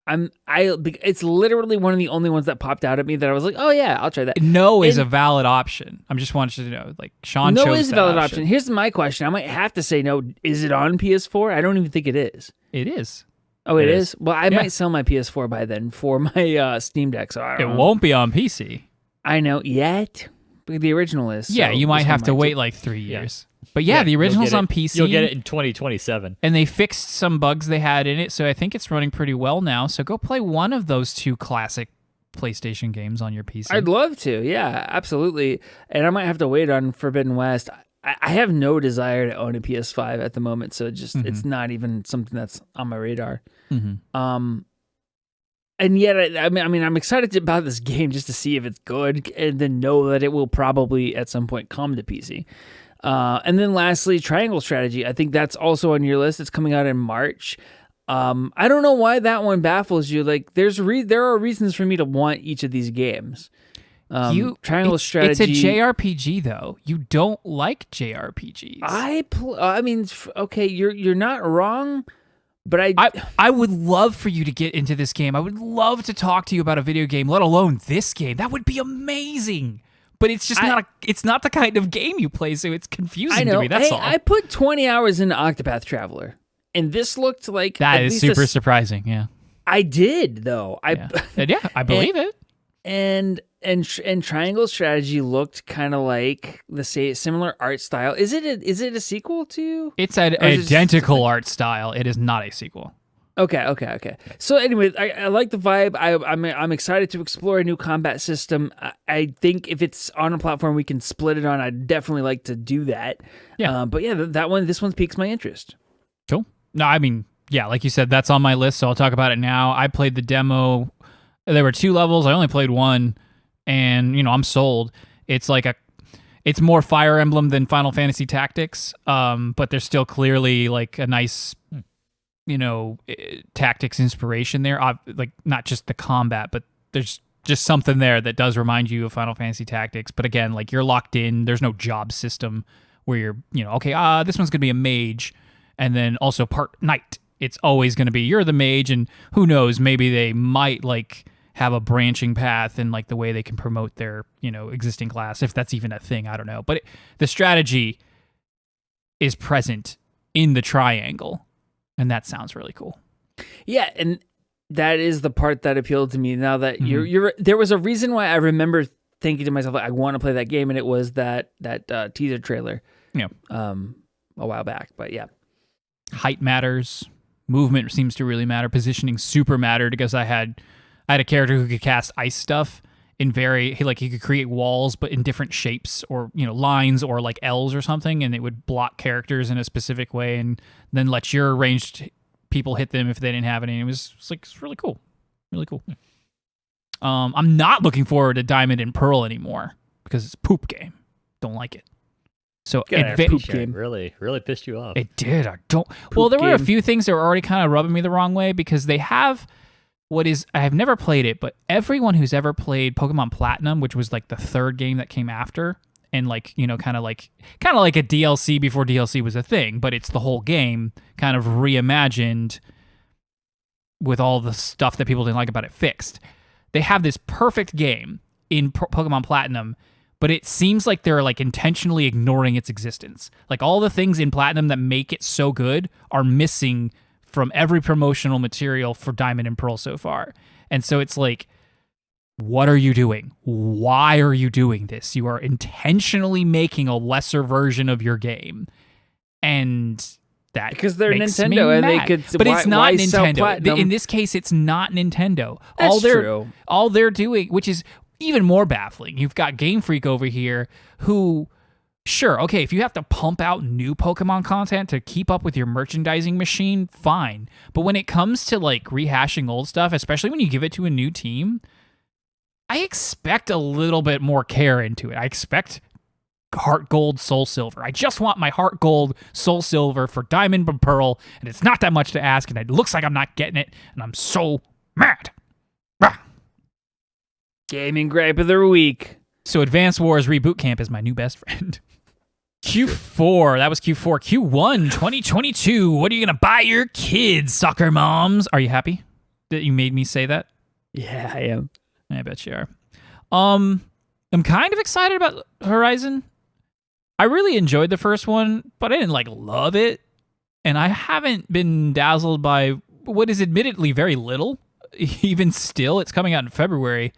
It's literally one of the only ones that popped out at me that I was like, oh yeah, I'll try that. No is a valid option. I'm just wanting you to know, like Sean chose that option. No is a valid option. Here's my question. I might have to say no. Is it on PS4? I don't even think it is. It is. Oh, it is? Well, I might sell my PS4 by then for my Steam Deck. So I don't know. It won't be on PC. I know yet. But the original is. Yeah, so you might have to wait like 3 years. But yeah, the original's on PC. You'll get it in 2027. And they fixed some bugs they had in it, so I think it's running pretty well now. So go play one of those 2 classic PlayStation games on your PC. I'd love to. Yeah, absolutely. And I might have to wait on Forbidden West. I have no desire to own a PS5 at the moment, so it's not even something that's on my radar. And yet, I mean, I'm excited about this game just to see if it's good, and then know that it will probably at some point come to PC. And then lastly, Triangle Strategy. I think that's also on your list. It's coming out in March. I don't know why that one baffles you. Like, there are reasons for me to want each of these games. Triangle Strategy. It's a JRPG though. You don't like JRPGs. I mean, okay, you're not wrong. But I would love for you to get into this game. I would love to talk to you about a video game, let alone this game. That would be amazing. But it's just it's not the kind of game you play, so it's confusing to me. That's all. I put 20 hours into Octopath Traveler, and this looked like that is super surprising. Yeah, I did though. I believe it. And Triangle Strategy looked kind of like the similar art style. Is it a sequel to? It's an identical art style. It is not a sequel. Okay. So anyway, I like the vibe. I'm excited to explore a new combat system. I think if it's on a platform we can split it on, I'd definitely like to do that. Yeah. But yeah, this one piques my interest. Cool. No, I mean, yeah, like you said, that's on my list, so I'll talk about it now. I played the demo. There were 2 levels. I only played 1. And, I'm sold. It's it's more Fire Emblem than Final Fantasy Tactics, but there's still clearly like a nice, tactics inspiration there. Like not just the combat, but there's just something there that does remind you of Final Fantasy Tactics. But again, like you're locked in. There's no job system where you're, okay, this one's going to be a mage and then also part knight. It's always going to be you're the mage, and who knows, maybe they might like have a branching path in like the way they can promote their, existing class, if that's even a thing. I don't know. But the strategy is present in the triangle, and that sounds really cool. Yeah, and that is the part that appealed to me. Now that you're there was a reason why I remember thinking to myself, I want to play that game, and it was that teaser trailer. Yeah. A while back, but yeah. Height matters. Movement seems to really matter. Positioning super mattered because I had a character who could cast ice stuff in he could create walls, but in different shapes or, lines or like L's or something. And it would block characters in a specific way and then let your ranged people hit them if they didn't have any. It's really cool. Really cool. I'm not looking forward to Diamond and Pearl anymore because it's a poop game. Don't like it. So poop game really pissed you off. It did. There were a few things that were already kind of rubbing me the wrong way because they have I have never played it, but everyone who's ever played Pokemon Platinum, which was like the 3rd game that came after, and like, kind of like a DLC before DLC was a thing, but it's the whole game kind of reimagined with all the stuff that people didn't like about it fixed. They have this perfect game in Pokemon Platinum, but it seems like they're like intentionally ignoring its existence. Like all the things in Platinum that make it so good are missing from every promotional material for Diamond and Pearl so far. And so it's like, what are you doing? Why are you doing this? You are intentionally making a lesser version of your game. And that because they're makes Nintendo me and mad. they could But it's not Nintendo. In this case, it's not Nintendo. That's true. All they're doing, which is even more baffling. You've got Game Freak over here who, sure, okay, if you have to pump out new Pokemon content to keep up with your merchandising machine, fine. But when it comes to like rehashing old stuff, especially when you give it to a new team, I expect a little bit more care into it. I expect Heart Gold, Soul Silver. I just want my Heart Gold, Soul Silver for Diamond and Pearl, and it's not that much to ask, and it looks like I'm not getting it, and I'm so mad. Rah. Gaming gripe of the week. So Advance Wars Reboot Camp is my new best friend. Q4, that was Q4. Q1 2022. What are you going to buy your kids, soccer moms? Are you happy that you made me say that? Yeah, I am. I bet you are. I'm kind of excited about Horizon. I really enjoyed the first one, but I didn't like love it. And I haven't been dazzled by what is admittedly very little. Even still, it's coming out in February.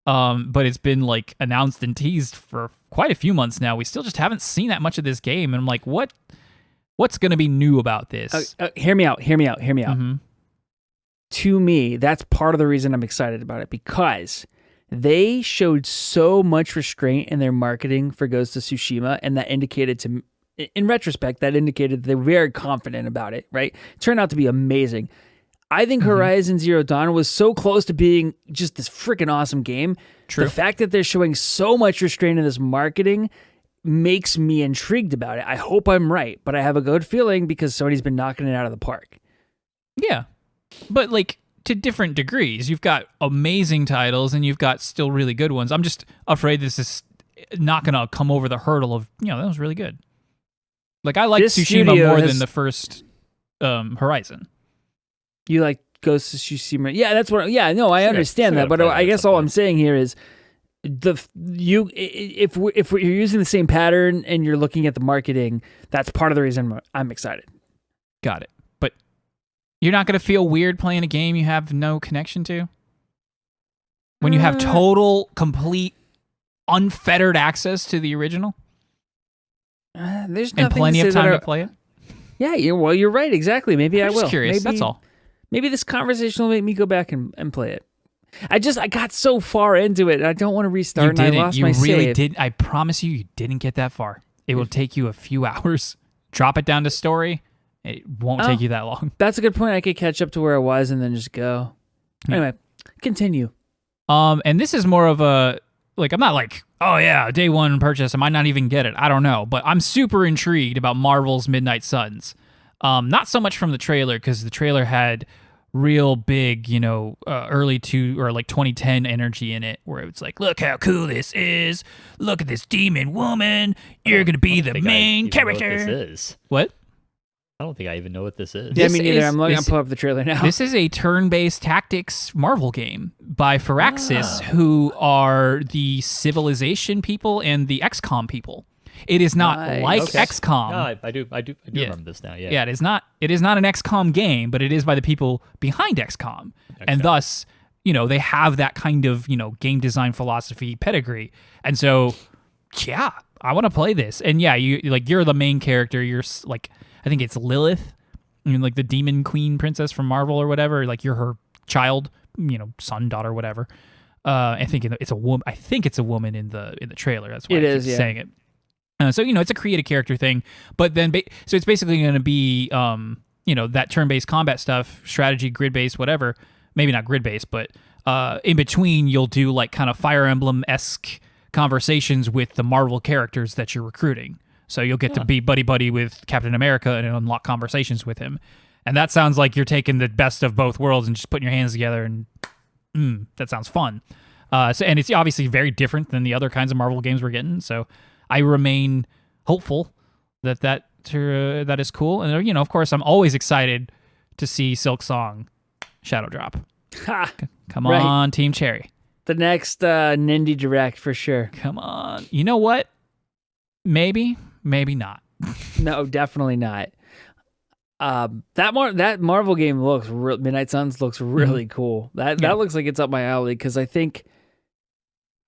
But it's been like announced and teased for quite a few months now. We still just haven't seen that much of this game. And I'm like, what's going to be new about this? Hear me out. Mm-hmm. To me, that's part of the reason I'm excited about it, because They showed so much restraint in their marketing for Ghost of Tsushima, and that indicated to, in retrospect, that indicated they were very confident about it, right? It turned out to be amazing. I think Horizon Zero Dawn was so close to being just this freaking awesome game. True. The fact that they're showing so much restraint in this marketing makes me intrigued about it. I hope I'm right, but I have a good feeling because Sony's been knocking it out of the park. Yeah. But like to different degrees. You've got amazing titles and you've got still really good ones. I'm just afraid this is not going to come over the hurdle of, that was really good. Like I like Tsushima more than the first Horizon. You like Ghost of Tsushima? Yeah, that's what. Yeah, no, I understand that, but I guess all I'm saying here is if you're using the same pattern and you're looking at the marketing, that's part of the reason I'm excited. Got it. But you're not going to feel weird playing a game you have no connection to when you have total, complete, unfettered access to the original. There's and plenty of time to play it. Yeah, well, you're right. Exactly. Maybe I will. Just curious. That's all. Maybe this conversation will make me go back and play it. I got so far into it, and I don't want to restart. You didn't. I lost you my really save. did. I promise you didn't get that far. It will take you a few hours. Drop it down to story. It won't take you that long. That's a good point. I could catch up to where I was and then just go. Anyway, continue. And this is more of a I'm not like, oh yeah, day one purchase. I might not even get it. I don't know, but I'm super intrigued about Marvel's Midnight Suns. Not so much from the trailer because the trailer had real big, early 2010 energy in it, where it's like, look how cool this is. Look at this demon woman. You're gonna be the main character. What? I don't think I even know what this is. Yeah, me neither. I'm looking. I'm pulling up the trailer now. This is a turn-based tactics Marvel game by Firaxis, who are the Civilization people and the XCOM people. It is not like XCOM. No, I do remember this now. Yeah. Yeah, it is not. It is not an XCOM game, but it is by the people behind XCOM, and thus, they have that kind of game design philosophy pedigree. And so, yeah, I want to play this. And yeah, you're the main character. You're like, I think it's Lilith, like the demon queen princess from Marvel or whatever. Like you're her child, son, daughter, whatever. I think it's a woman. I think it's a woman in the trailer. That's why I keep saying it. So it's a creative character thing, but then so it's basically going to be that turn-based combat stuff, strategy, grid-based, whatever. Maybe not grid-based, but in between you'll do like kind of Fire Emblem-esque conversations with the Marvel characters that you're recruiting. So you'll get to be buddy-buddy with Captain America and unlock conversations with him. And that sounds like you're taking the best of both worlds and just putting your hands together, and that sounds fun. And it's obviously very different than the other kinds of Marvel games we're getting, so I remain hopeful that is cool. And, of course, I'm always excited to see Silk Song Shadow Drop. Come on, Team Cherry. The next Nindy Direct for sure. Come on. You know what? Maybe not. No, definitely not. That Marvel game looks Midnight Suns looks really cool. That looks like it's up my alley because I think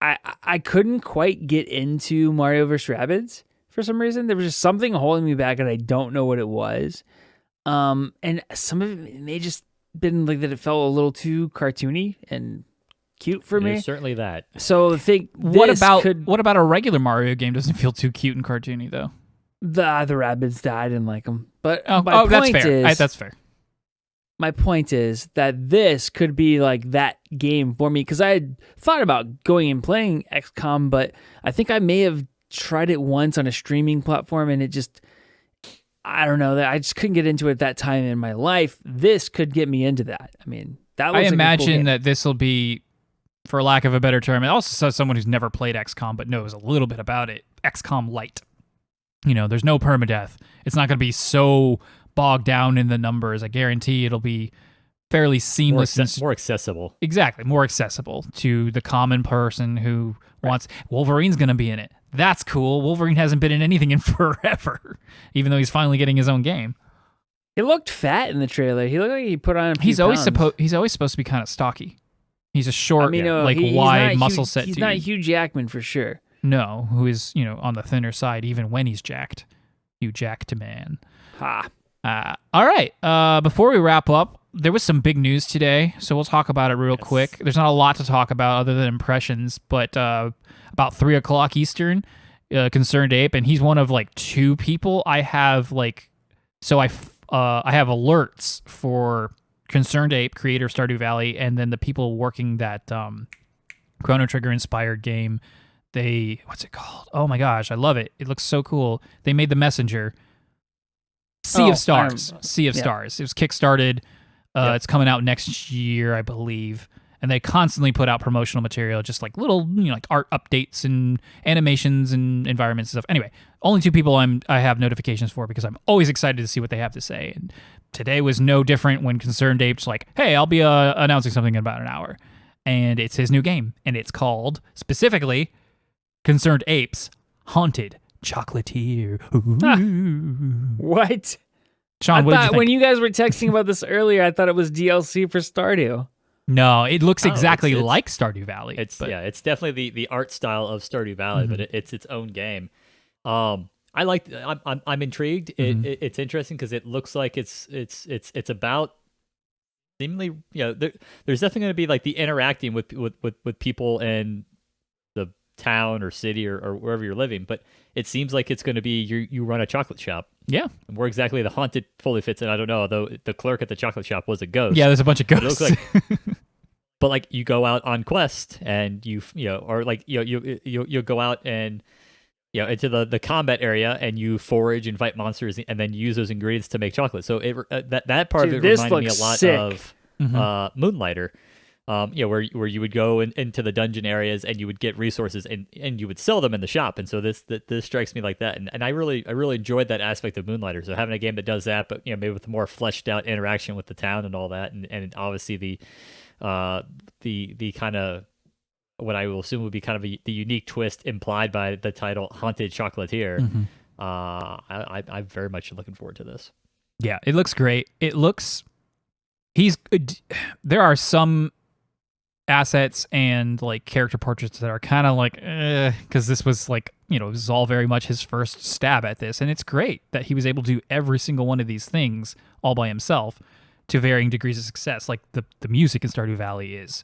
I couldn't quite get into Mario vs. Rabbids for some reason. There was just something holding me back, and I don't know what it was. And some of it may just been like that. It felt a little too cartoony and cute for me. Certainly that. So I think what about a regular Mario game? Doesn't feel too cute and cartoony though. The Rabbids died and like them, but that's fair. That's fair. My point is that this could be like that game for me because I had thought about going and playing XCOM, but I think I may have tried it once on a streaming platform and it just, I don't know, that I just couldn't get into it at that time in my life. This could get me into that. I mean, that looks I like imagine a cool game. that this will be, for lack of a better term, it also says someone who's never played XCOM but knows a little bit about it, XCOM Lite. There's no permadeath. It's not going to be so bogged down in the numbers. I guarantee it'll be fairly seamless. More accessible. Exactly, more accessible to the common person who wants... Wolverine's going to be in it. That's cool. Wolverine hasn't been in anything in forever, even though he's finally getting his own game. He looked fat in the trailer. He looked like he put on a few He's always supposed to be kind of stocky. He's a short, wide muscle set dude. He's not Hugh Jackman for sure. No, who is, on the thinner side even when he's jacked. You jacked man. Ha. All right. Before we wrap up there was some big news today, so we'll talk about it real quick. There's not a lot to talk about other than impressions, but about 3 o'clock Eastern, Concerned Ape, and he's one of like 2 people I have like. So I have alerts for Concerned Ape, creator of Stardew Valley, and then the people working that Chrono Trigger inspired game. What's it called? Oh my gosh, I love it. It looks so cool. They made The Messenger. Sea of Stars. Sea of Stars. It was kickstarted. It's coming out next year, I believe. And they constantly put out promotional material, just like little, like art updates and animations and environments and stuff. Anyway, only 2 people I have notifications for because I'm always excited to see what they have to say. And today was no different when Concerned Ape's like, hey, I'll be announcing something in about an hour. And it's his new game. And it's called, specifically, Concerned Apes Haunted Chocolatier. What? Sean, what did you think? When you guys were texting about this earlier, I thought it was DLC for Stardew. No, it looks exactly like Stardew Valley. It's definitely the art style of Stardew Valley, but it's its own game. I'm intrigued. It's interesting because it looks like it's about seemingly there's definitely going to be like the interacting with people in the town or city or wherever you're living, but it seems like it's going to be you run a chocolate shop. Yeah. And where exactly the haunted fully fits in, I don't know, although the clerk at the chocolate shop was a ghost. Yeah, there's a bunch of ghosts. It looks like, but like you go out on quest and you go out and into the combat area and you forage and fight monsters and then use those ingredients to make chocolate. So that part of it reminded me a lot of Moonlighter. Where you would go into the dungeon areas and you would get resources and you would sell them in the shop. And so this strikes me like that. And I really enjoyed that aspect of Moonlighter. So having a game that does that, but maybe with more fleshed out interaction with the town and all that, and obviously the kind of what I will assume would be kind of the unique twist implied by the title Haunted Chocolatier. I'm very much looking forward to this. Yeah, it looks great. There are some assets and like character portraits that are kind of like because this was like this is all very much his first stab at this, and it's great that he was able to do every single one of these things all by himself to varying degrees of success. Like the music in Stardew Valley is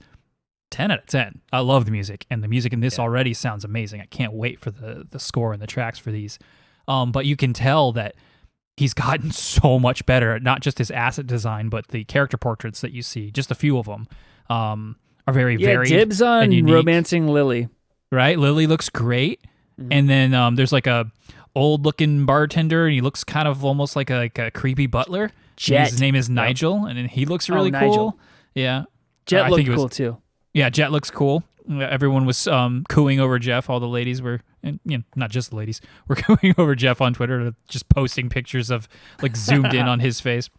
10 out of 10. I love the music, and the music in this already sounds amazing. I can't wait for the score and the tracks for these. But you can tell that he's gotten so much better at not just his asset design, but the character portraits that you see, just a few of them, are very varied. Dibs on romancing Lily. Right? Lily looks great. And then there's like a old-looking bartender, and he looks kind of almost like a creepy butler. Jet. His name is Nigel, and he looks really cool. Nigel. Yeah. Jet looked cool, too. Yeah, Jet looks cool. Everyone was cooing over Jeff. All the ladies were, and not just the ladies, were cooing over Jeff on Twitter, just posting pictures of like zoomed in on his face.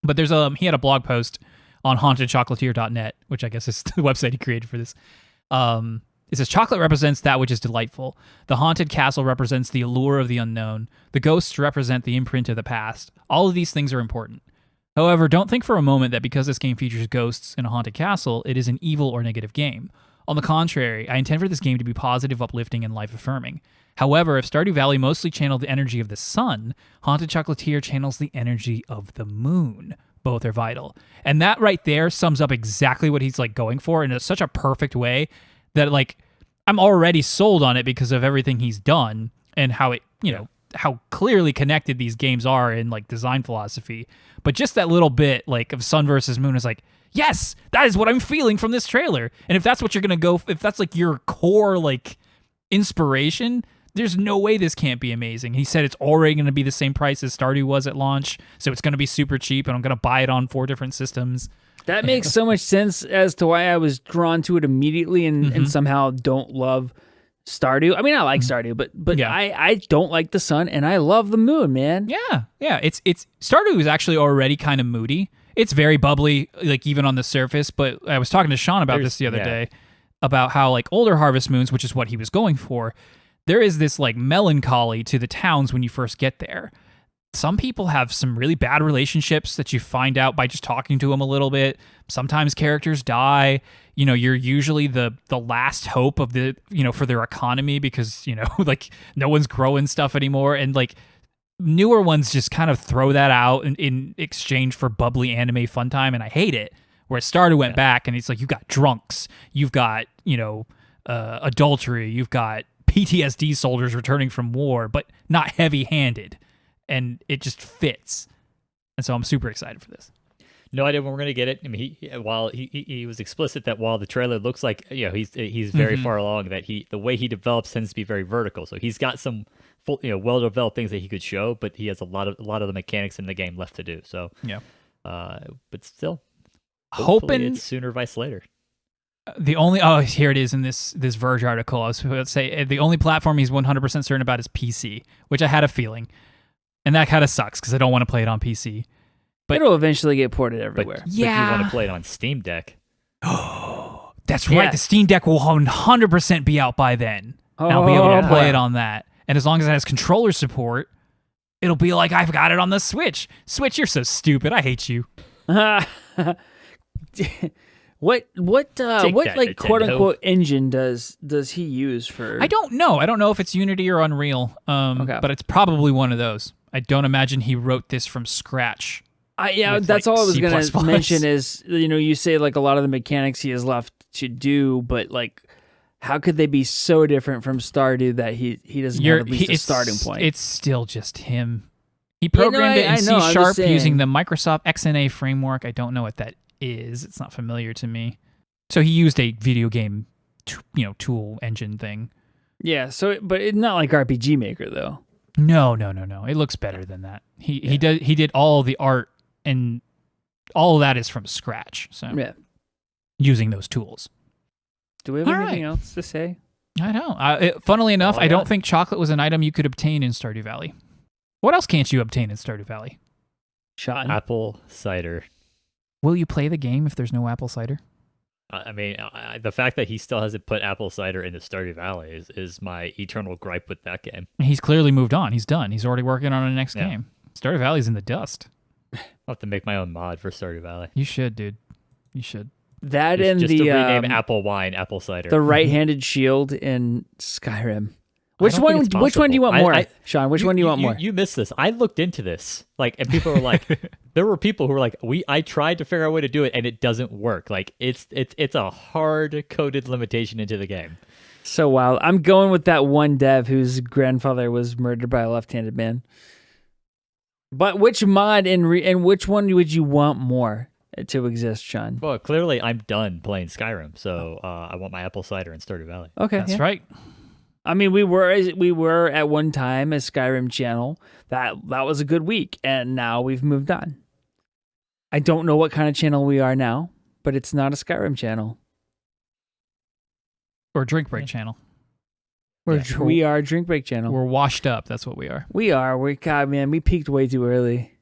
But there's he had a blog post on hauntedchocolatier.net, which I guess is the website he created for this. It says, chocolate represents that which is delightful. The haunted castle represents the allure of the unknown. The ghosts represent the imprint of the past. All of these things are important. However, don't think for a moment that because this game features ghosts in a haunted castle, it is an evil or negative game. On the contrary, I intend for this game to be positive, uplifting, and life-affirming. However, if Stardew Valley mostly channeled the energy of the sun, Haunted Chocolatier channels the energy of the moon. Both are vital. And that right there sums up exactly what he's like going for in such a perfect way that like I'm already sold on it because of everything he's done and how it, how clearly connected these games are in like design philosophy. But just that little bit like of sun versus moon is like, yes, that is what I'm feeling from this trailer. And if that's what you're going to go, if that's like your core like inspiration, there's no way this can't be amazing. He said it's already going to be the same price as Stardew was at launch, so it's going to be super cheap, and I'm going to buy it on 4 different systems. That makes so much sense as to why I was drawn to it immediately and somehow don't love Stardew. I mean, I like Stardew, but yeah. I don't like the sun, and I love the moon, man. Yeah. It's Stardew is actually already kind of moody. It's very bubbly, like even on the surface. But I was talking to Sean about this the other day about how like older Harvest Moons, which is what he was going for, there is this like melancholy to the towns when you first get there. Some people have some really bad relationships that you find out by just talking to them a little bit. Sometimes characters die. You're usually the last hope of the, for their economy because, like no one's growing stuff anymore. And like newer ones just kind of throw that out in exchange for bubbly anime fun time, and I hate it. Where Stardew went back, and it's like, you've got drunks, you've got, adultery, you've got PTSD soldiers returning from war, but not heavy-handed, and it just fits. And so I'm super excited for this. No idea when we're gonna get it. I mean, while he was explicit that while the trailer looks like he's very far along, that the way he develops tends to be very vertical. So he's got some full, well developed things that he could show, but he has a lot of the mechanics in the game left to do. So yeah, but still, hoping it's sooner vice later. The only here it is in this Verge article. I was about to say the only platform he's 100% certain about is PC, which I had a feeling, and that kind of sucks because I don't want to play it on PC. But it'll eventually get ported everywhere. But you want to play it on Steam Deck. Oh, that's right. The Steam Deck will 100% be out by then. And I'll be able to play it on that. And as long as it has controller support, it'll be like I've got it on the Switch. Switch, you're so stupid. I hate you. What like quote unquote engine does he use for? I don't know. I don't know if it's Unity or Unreal. But it's probably one of those. I don't imagine he wrote this from scratch. That's all I was going to mention is, you say like a lot of the mechanics he has left to do, but like, how could they be so different from Stardew that he doesn't have at least a starting point? It's still just him. He programmed it in C# using the Microsoft XNA framework. I don't know what that is. It's not familiar to me. So he used a video game, tool engine thing. Yeah. So, but it's not like RPG Maker though. No. It looks better than that. He did all the art. And all of that is from scratch. So using those tools. Do we have anything else to say? I don't. Funnily enough, I don't think chocolate was an item you could obtain in Stardew Valley. What else can't you obtain in Stardew Valley? Sean? Apple cider. Will you play the game if there's no apple cider? I mean, the fact that he still hasn't put apple cider into Stardew Valley is my eternal gripe with that game. He's clearly moved on. He's done. He's already working on the next game. Stardew Valley's in the dust. I'll have to make my own mod for Stardew Valley. You should, dude. You should. That and just the to rename apple wine, apple cider. The right-handed shield in Skyrim. Which one do you want more, Sean? Which one do you want more? You missed this. I looked into this, and people were like, there were people who were like, I tried to figure out a way to do it, and it doesn't work. Like it's a hard-coded limitation into the game. So wild. I'm going with that one dev whose grandfather was murdered by a left-handed man. But which mod and which one would you want more to exist, Sean? Well, clearly I'm done playing Skyrim, so I want my apple cider in Stardew Valley. Okay, that's right. I mean, we were at one time a Skyrim channel. That was a good week, and now we've moved on. I don't know what kind of channel we are now, but it's not a Skyrim channel or Drink Break channel. We are a Drink Break channel. We're washed up. That's what we are. We are. We peaked way too early.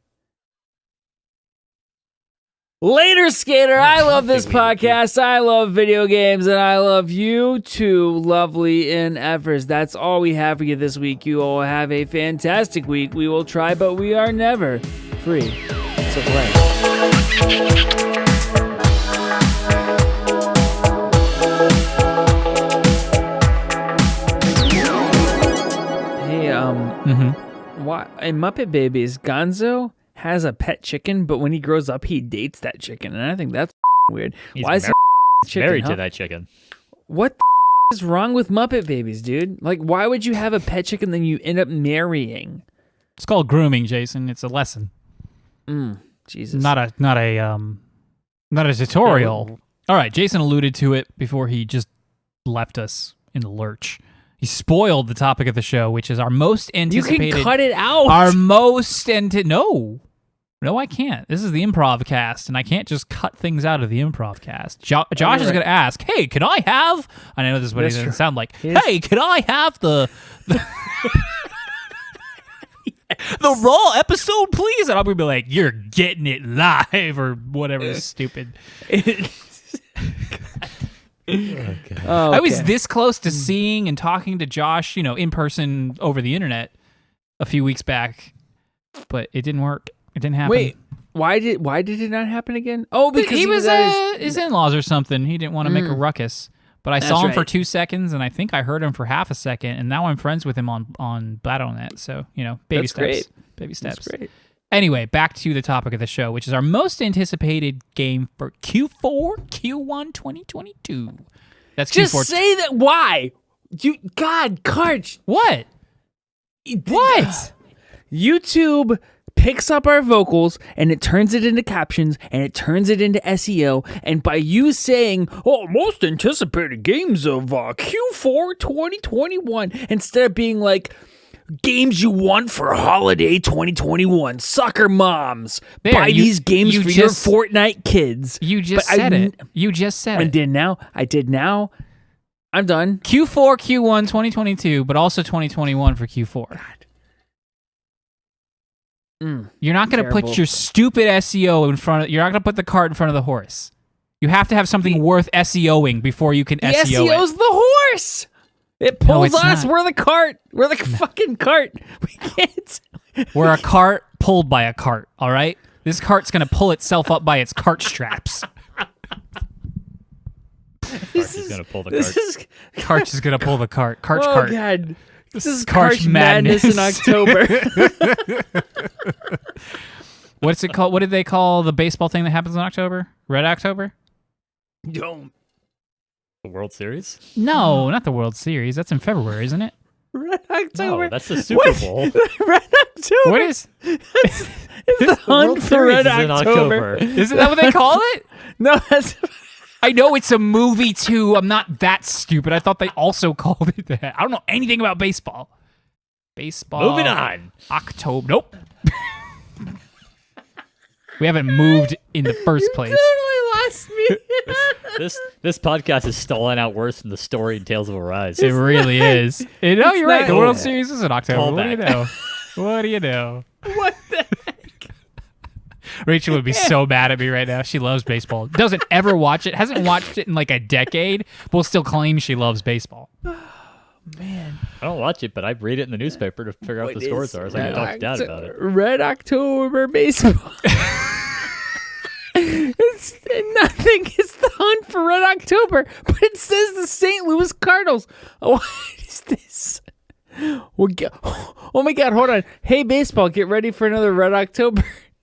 Later, Skater. I love this podcast. I love video games, and I love you too, lovely NFers. That's all we have for you this week. You all have a fantastic week. We will try, but we are never free to play. Why in Muppet Babies, Gonzo has a pet chicken, but when he grows up, he dates that chicken, and I think that's weird. Why is he married to that chicken? What is wrong with Muppet Babies, dude? Like, why would you have a pet chicken then you end up marrying? It's called grooming, Jason. It's a lesson. Jesus. Not a tutorial. All right, Jason alluded to it before he just left us in the lurch. He spoiled the topic of the show, which is our most anticipated. You can cut it out. Our most no, I can't. This is the improv cast, and I can't just cut things out of the improv cast. Josh is going to ask, "Hey, can I have?" I know this is what he doesn't sound like. Hey, can I have the the raw episode, please? And I'm going to be like, "You're getting it live," or whatever stupid. Okay. I was this close to seeing and talking to Josh, in person over the internet a few weeks back, but it didn't work. It didn't happen. Wait, why did it not happen again? Oh, because he was at his in-laws or something. He didn't want to make a ruckus. But I saw him for 2 seconds, and I think I heard him for half a second, and now I'm friends with him on Battle.net. So, baby That's steps. Great. Baby steps. That's great. Anyway, back to the topic of the show, which is our most anticipated game for Q1 2022. That's Just Q4. say that. Why? God, Karch. What? What? YouTube picks up our vocals and it turns it into captions and it turns it into SEO. And by you saying, most anticipated games of Q4 2021, instead of being like, games you want for holiday 2021, soccer moms, buy these games for your Fortnite kids. You just said it. You just said it. I did now. I'm done. Q4, Q1 2022, but also 2021 for Q4. God. You're not going to put your stupid SEO in front of... You're not going to put the cart in front of the horse. You have to have something worth SEOing before you can SEO it. The SEO's the horse! It pulls us. Not. We're the cart. We're the fucking cart. We can't... We're a cart pulled by a cart, all right? This cart's going to pull itself up by its cart straps. Karch is going to pull the cart. Karch is going to pull the cart. Karch cart. Oh, God. This is Karch madness in October. What's it called? What did they call the baseball thing that happens in October? Red October? Don't. The World Series? No, not the World Series. That's in February, isn't it? Red October. No, that's the Super Bowl. Red October. What is? It's the hunt for Red October. Isn't that what they call it? No, that's... I know it's a movie, too. I'm not that stupid. I thought they also called it that. I don't know anything about baseball. Moving on. October. Nope. We haven't moved in the first place. You totally lost me. This podcast is stalling out worse than the story in Tales of Arise. It really is. No, you're right. The World Yeah. Series is in October. What do you know? What do you know? What the heck? Rachel would be so mad at me right now. She loves baseball. Doesn't ever watch it. Hasn't watched it in like a decade, but will still claim she loves baseball. Man. I don't watch it, but I read it in the newspaper to figure out what the scores are. So I can talk to Dad about it. Red October baseball. It's nothing. It's the hunt for Red October, but it says the St. Louis Cardinals. What is this? Oh my God! Hold on. Hey, baseball, get ready for another Red October.